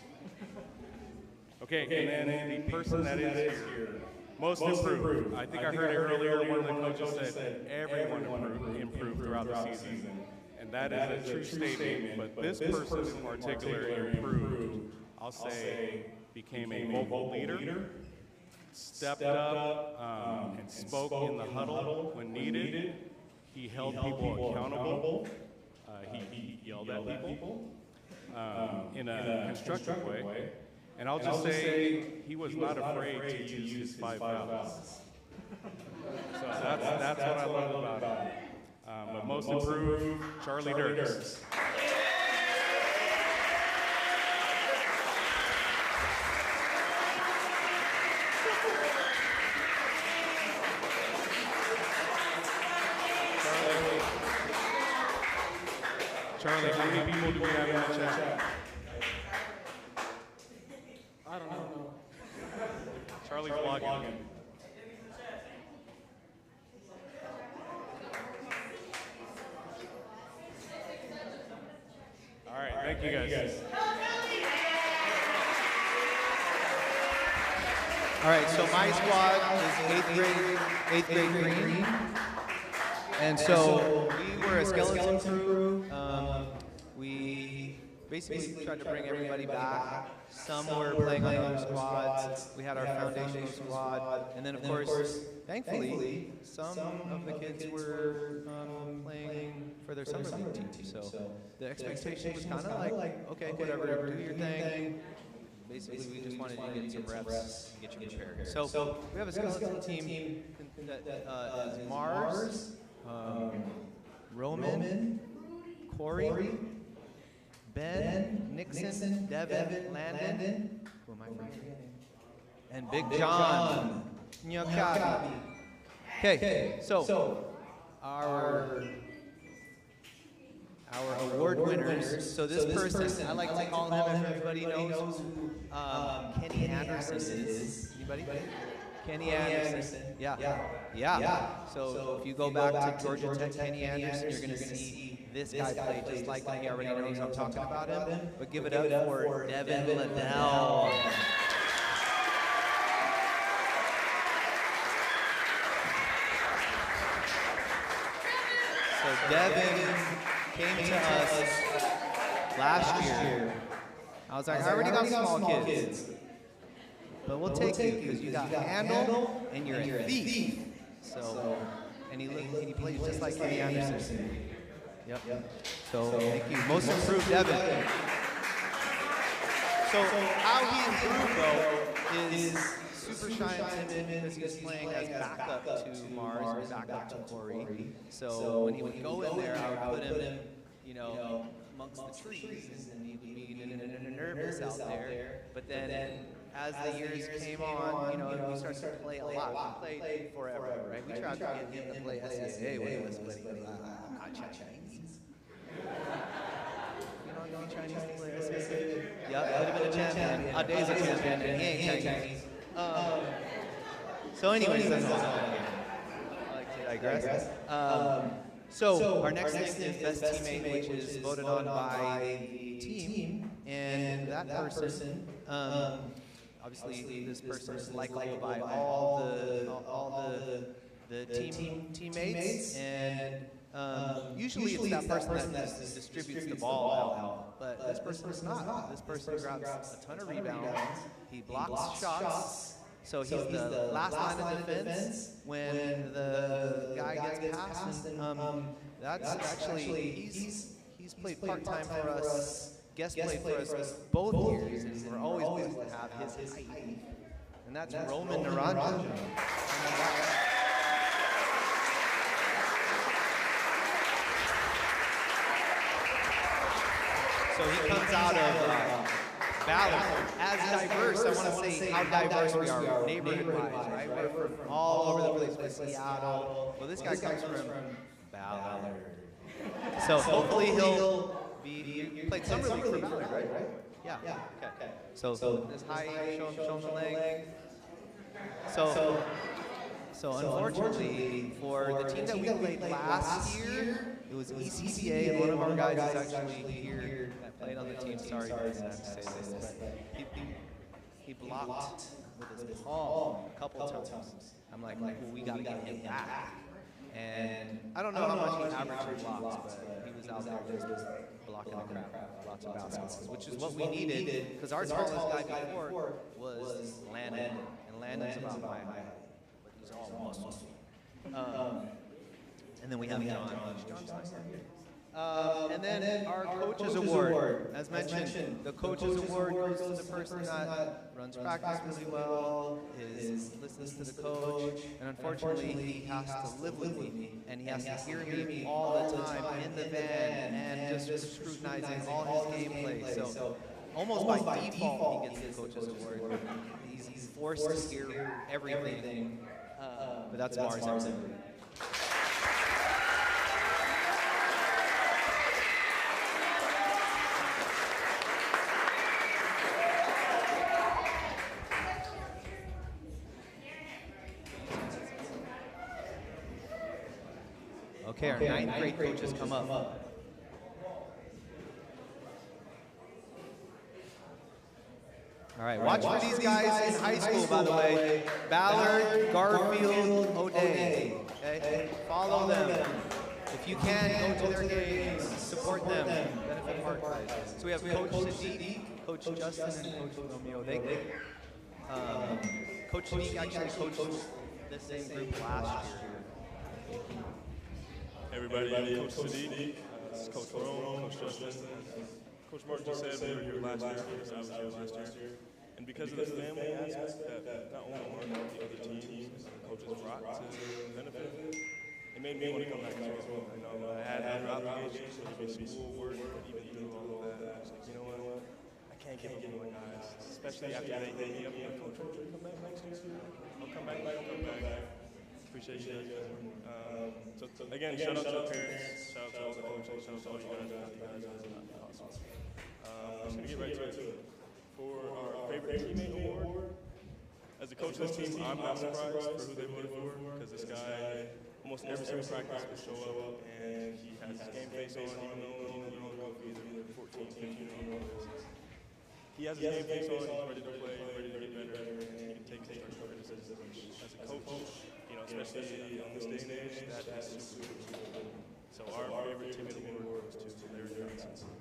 Okay, and then the person that is here, most improved. I think I heard it earlier, one of the coaches said everyone improved throughout the season. And that is a true statement, but this person in particular improved, I'll say, became a vocal leader, stepped up and spoke in the huddle when needed. He held people accountable. He yelled at people in a constructive way. And I'll just say he was not afraid to use his 5 fouls. So that's what I love about him. But most improved, Charlie Dirks. Charlie, how many people do we have in the chat? I don't know. Charlie's vlogging. All right, thank you guys. All right, so my squad is 8th grade green. And so we were a skeleton crew. We basically tried to bring everybody back. Some were playing on other squads. We had our foundational squad. And then, of course, thankfully, some of the kids were playing for their summer league team. So the expectation was kind of like, okay, whatever, do your thing. Basically, we just wanted you to get some reps and get you prepared. So we have a skeleton team that is Mars, Roman, Corey, Ben, Nixon, Devin, Landon, who am I forgetting? And Big John Nyakabi. Okay, so our award winners. So this person, I like to call him, if everybody knows who Kenny Anderson is. Anybody? Kenny Anderson. Yeah. So if you go back to Georgia Tech, Kenny Anderson, you're going to see this guy play just like him. He already knows I'm talking about him. But give it up for Devin Liddell. So Devin came to us last year. I was like, I already got small kids. But we'll take you because you got handle and you're a thief. So, and he plays just like Kenny Anderson. Yep. So thank you. Most improved Devin. So how he improved though is super shy and timid because he's playing as backup to Mars or backup to Corey. So when he would go in there, I would put him, amongst the trees, and he would be nervous out there. But then as the years came on, we started to play a lot. We played forever, right? We tried to get him to play SCAA when he was playing. I'm not Chinese. You know Chinese to play SCAA? Yeah, I would have been a champion. Ade's a champion, and he ain't Chinese. So anyways, that's all. I like to digress. So our next thing is best teammate, which is voted on by the team, and that person, obviously this person is likable by all the teammates, and usually it's that person that distributes the ball out, but this person is not. This person grabs a ton of rebounds, he blocks shots. So he's the last line of defense when the guy gets past, and that's actually, he's played part-time for us, guest played for us both years, and we're always pleased to have his height. And that's Roman Naranja. So he comes out of Ballard. As diverse, I want to say how diverse we are neighborhood-wise, right? We're from all over the place, with Seattle. Well, this guy comes from Ballard. So hopefully he'll be, you played Summer League for Ballard, right? Yeah, okay. So this height, show him the leg. So unfortunately, for the team that we played last year, it was ECCA, and one of our guys is actually here that played on the team. Sorry guys, I have to say this, but he blocked with his palm a couple times. I'm like, well, we got to get him back. And I don't know how much he averaged in blocks, but he was out there just blocking the crap out of lots of baskets, which is what we needed, because our tallest guy before was Landon, and Landon's about my height, but he's all muscle. And then we have John. John's nice. And then our Coaches Award. As mentioned, the Coaches Award goes to the person that runs practice really well, listens to the coach, and unfortunately he has to live with me, and he has to hear me all the time in the van and just scrutinizing all his gameplay. So almost by default he gets the Coaches Award. He's forced to hear everything, but that's Mars and Okay, our ninth grade coaches come up. All right, watch for these guys in high school, by the way. Ballard, Garfield, O'Day. Okay, follow them. If you can, go to their games, support them. Benefit Park guys. So we have Coach Sadiq, Coach Justin, and Coach Romeo. Coach Sadiq actually coached this same group last year. Everybody, Coach Sadiq, Coach Rome, Coach Justin. Coach Martin just said we were here last year, because I was here last year. And because of the family aspect that not only Martin, but the other teams and coaches brought to benefit, it made me want to come back as well. You know, I had other obligations, whether it be school, work, but even through all of that, I was like, you know what? I can't give up on my guys, especially after they hit me up and Coach, come back next year. I'll come back. Appreciate you guys. So again, shout out to the parents, shout out to all the coaches, shout out to all you guys. You guys are awesome. I'm going to get right to it. For our favorite teammate award, as a coach of this team, I'm not surprised for who they voted for, because this guy, almost every single practice will show up, and he has his game face on, even though you don't go through either 14, 15, or he has his game face on, he's ready to play, ready to get better, and he can take constructive criticism, which, as a coach, especially on this day and age, that is super cool. So our favorite teammate award goes to Larry Johnson.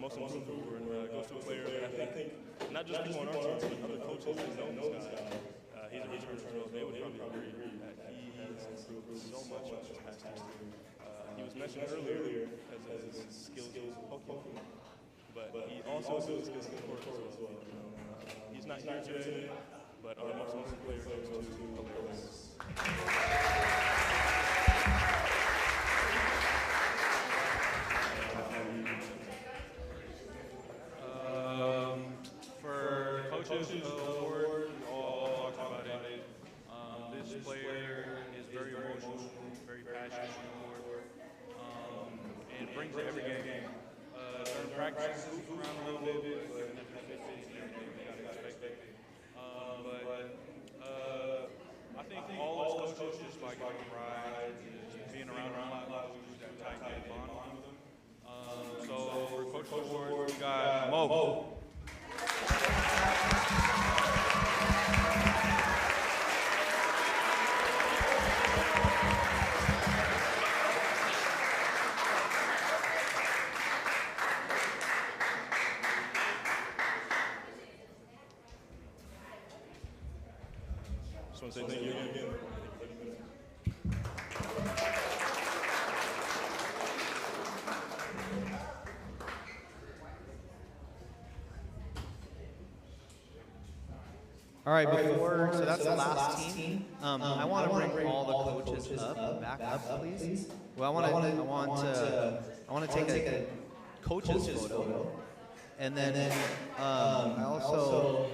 Most improved award goes to a player that I think, not just people on our team, but other coaches that know this guy. He's a return as well. They would probably agree that he has improved so much this past year. He was mentioned earlier as his skills with Pokemon, but he also has skills in the court as well. He's not here today, but our most improved player goes to Hilarious. For Coaches Award, we all talked about it. This player is very emotional, very passionate, and brings it every game. During practice, move around a little bit, but after 15 and everything, you gotta expect it. I think all us coaches just like pride, just being around them a lot, we lose that tight bond with them. So for Coach Award, we got Mo. Just want to say thank you again. All right, so that's the last team. I want to bring all the coaches back up, please. Well, I want to take a coach's photo, and then I also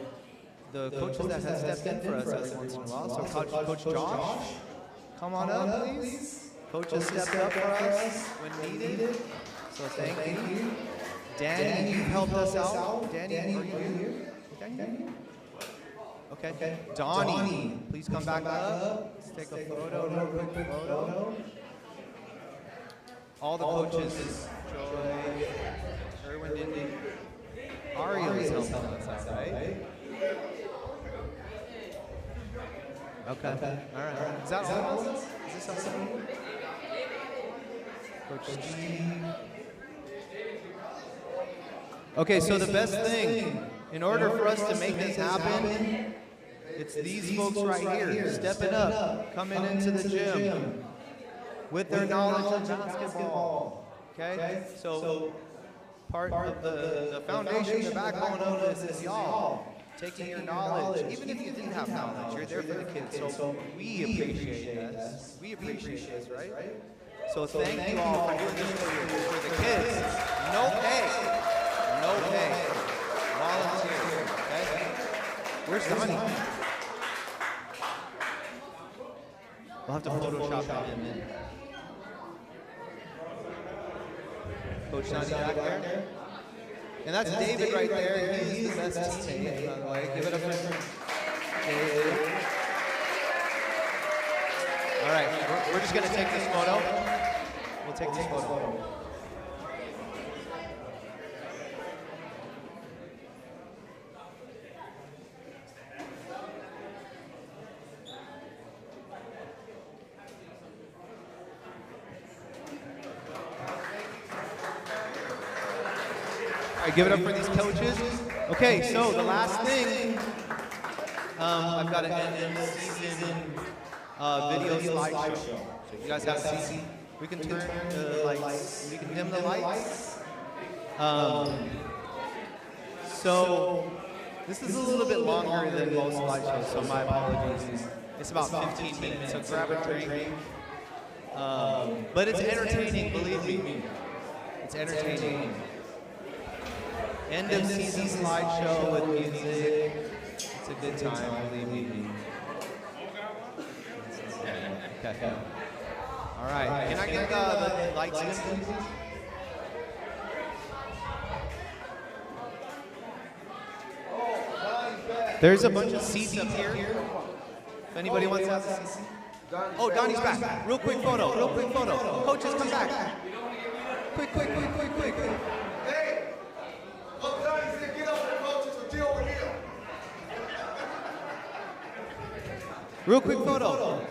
the coaches that have stepped in for us every once in a while. So Coach Josh, come on up, please. Coaches stepped up for us when needed, so thank you. Danny, you helped us out. Danny, are you here? Danny? Okay. Donnie, please come back up. Let's take a photo, quick photo. all the coaches, Joy, Erwin didn't. Ari was helping us out, right? Okay. All right. Is that all of us? Is this something? Coach Steve. Okay, so the best thing, in order for us to make this happen, it's these folks right here, stepping up, coming into the gym with their knowledge of basketball. Okay? So part of the foundation, the backbone of this is y'all taking your knowledge. Even if you didn't have knowledge, you're there for the kids. So we appreciate this. We appreciate this, right? So thank you all for doing this for the kids. No pay. No pay. Volunteer. Okay? Where's Donnie? We'll have to Photoshop him in. Coach Donnie back there. And that's David right there. He's the best teammate, by the way. Give it up for David. All right, we're just going to take this photo. We'll take this photo. Give it up for these coaches. Okay, so the last thing, I've got an end of season video slideshow. So you guys have to see. We can turn the lights. We can dim the lights. So this is a little bit longer than most slideshows, so my apologies. It's about 15 minutes, so grab a drink. But it's entertaining, believe me. It's entertaining. End of season slideshow with music. It's a good time, believe me. Okay. All right. Can I get the lights in, please? There's a bunch of seats up here. If anybody wants to have a seat. Oh, Donnie's back. Real quick photo. Real quick photo. Coaches, come back. Quick. Real quick photo.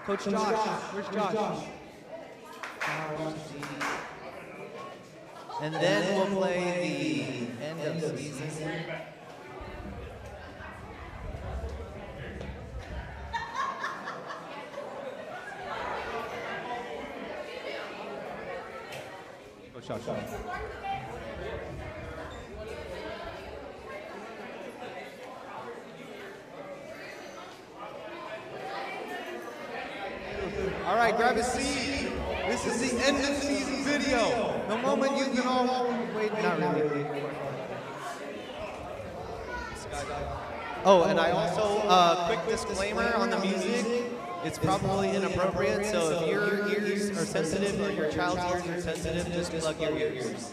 Coach Josh. Where's Josh? And then we'll play the end of season. Coach Josh. All right, grab a seat. This is the end of season video. The moment you can all wait, not really. Oh, and I also, quick disclaimer on the music. It's probably inappropriate, so if your ears are sensitive or your child's ears are sensitive, just plug your ears.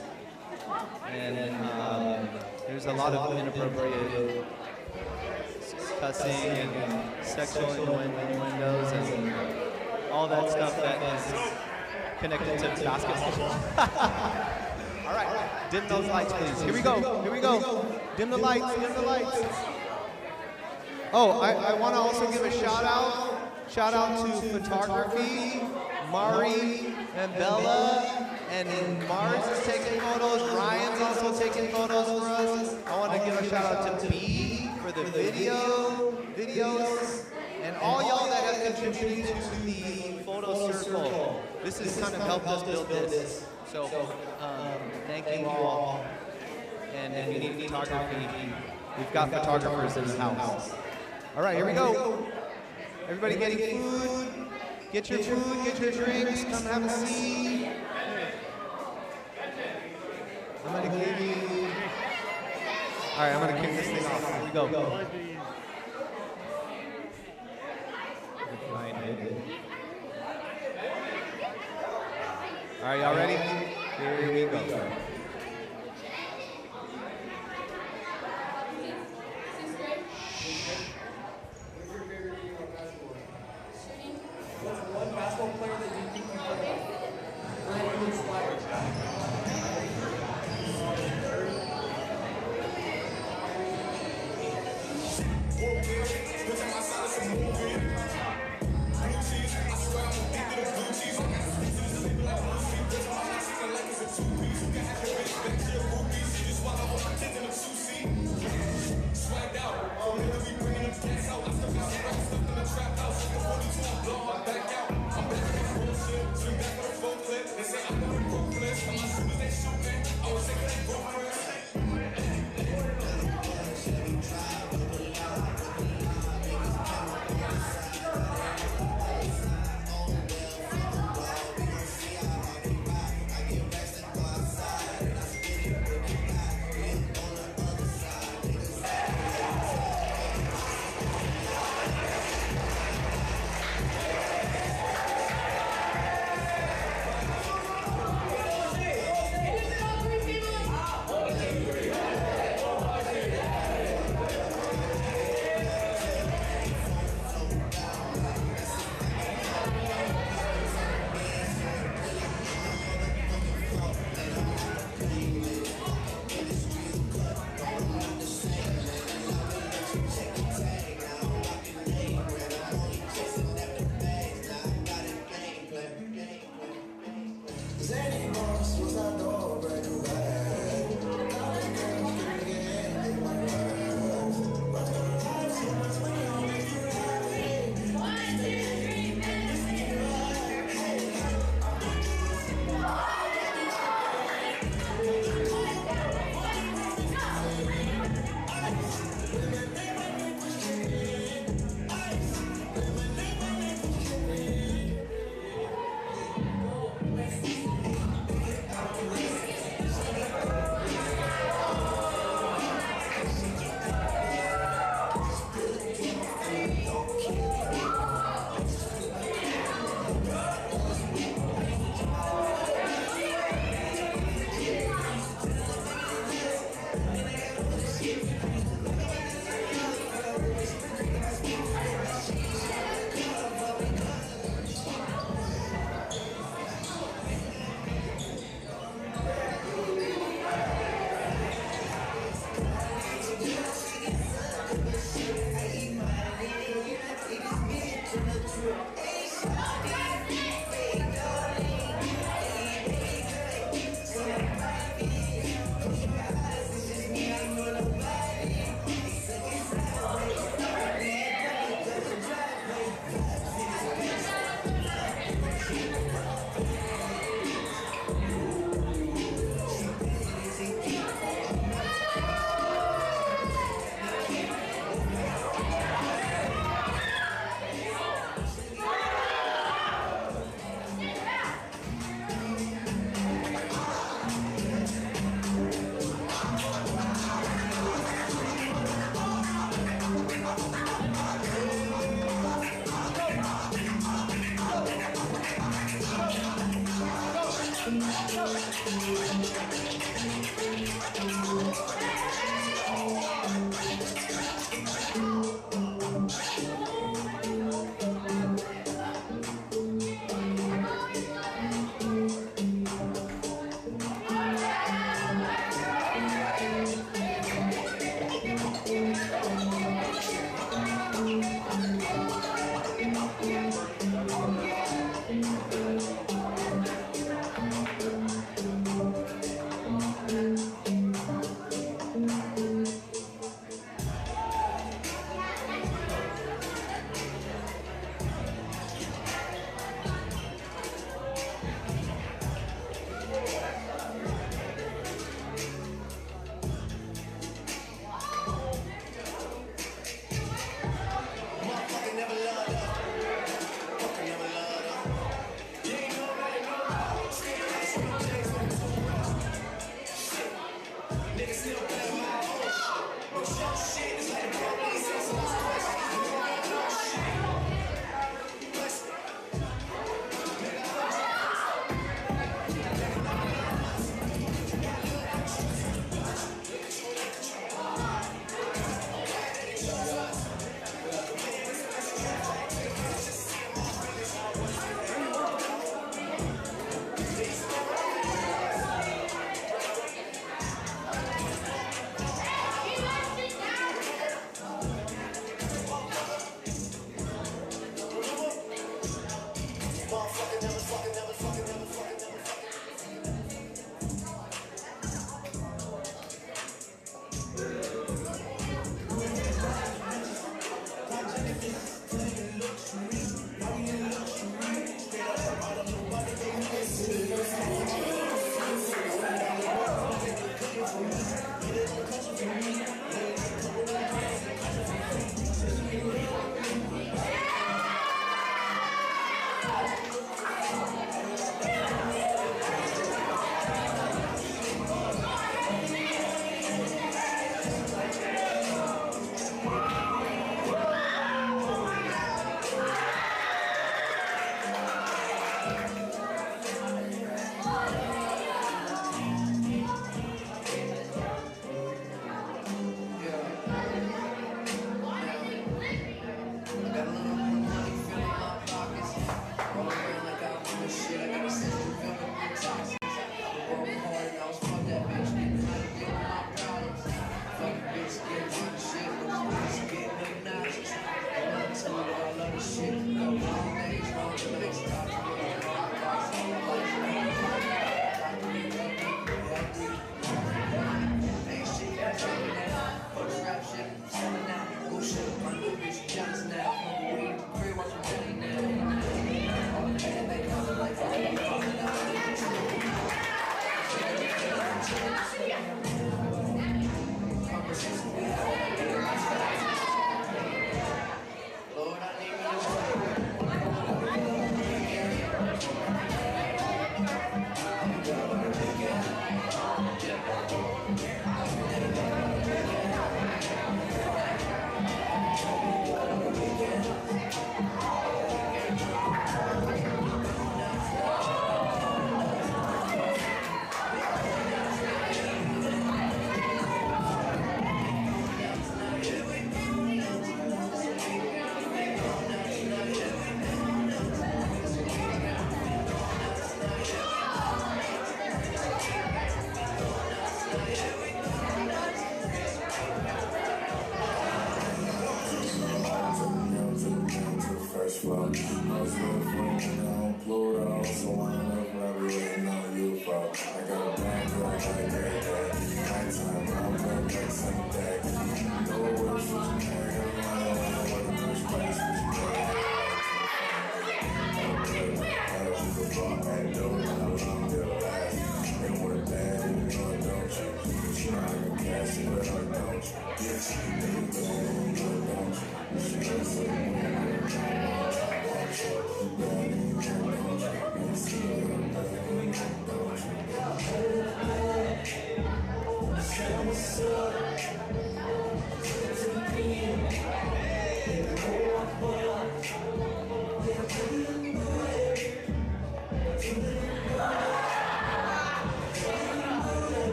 And there's a lot of inappropriate cussing and sexual innuendos and all that stuff that is connected to basketball. All right, dim those lights, please. Here we go. Dim the lights. Oh, I want to also give a shout out to photography, Mari and Bella, and Mars is taking photos. Ryan's also taking photos for us. I want to give a shout out to B for the videos, and all y'all that have contributed to the photo circle. This has kind of helped us build this. So thank you all. And if you need photography, we've got photographers in the house. All right, here we go. Everybody getting food? Get your food, get your drinks, come have a seat. I'm gonna give you. All right, I'm gonna kick this thing off. Here we go. All right, y'all ready? Here we go.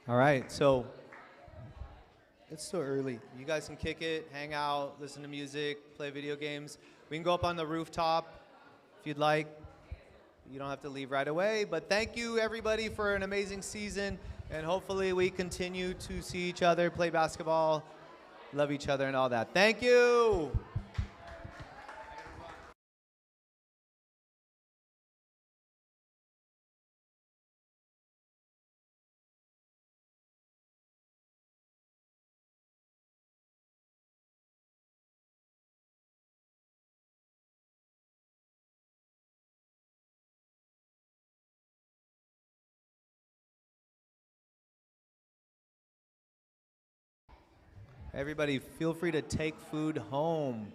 All right, so it's still early. You guys can kick it, hang out, listen to music, play video games. We can go up on the rooftop if you'd like. You don't have to leave right away, but thank you everybody for an amazing season, and hopefully we continue to see each other, play basketball, love each other and all that. Thank you. Everybody, feel free to take food home.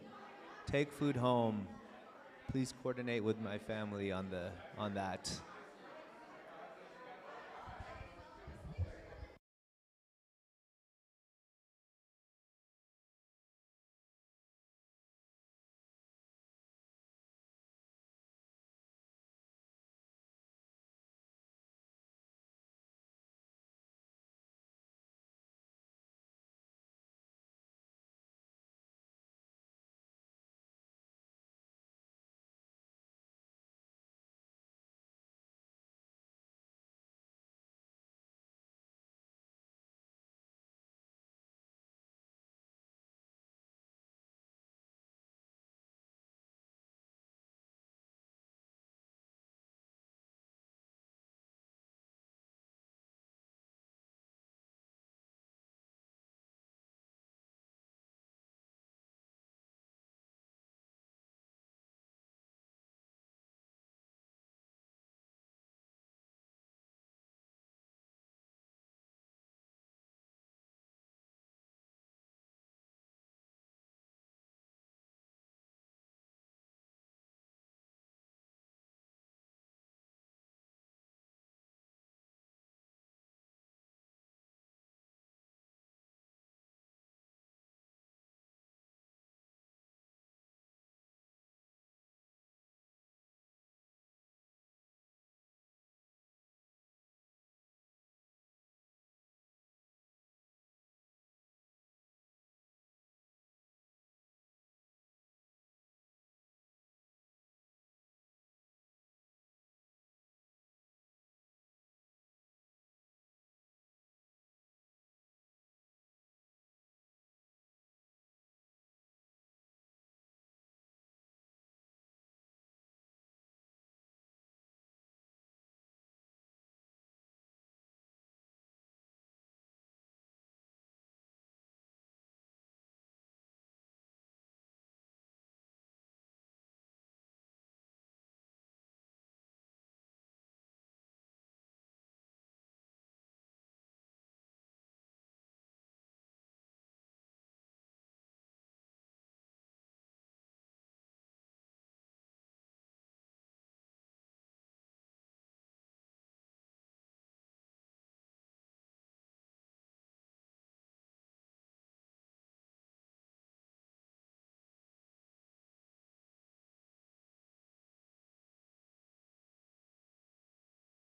Take food home. Please coordinate with my family on that.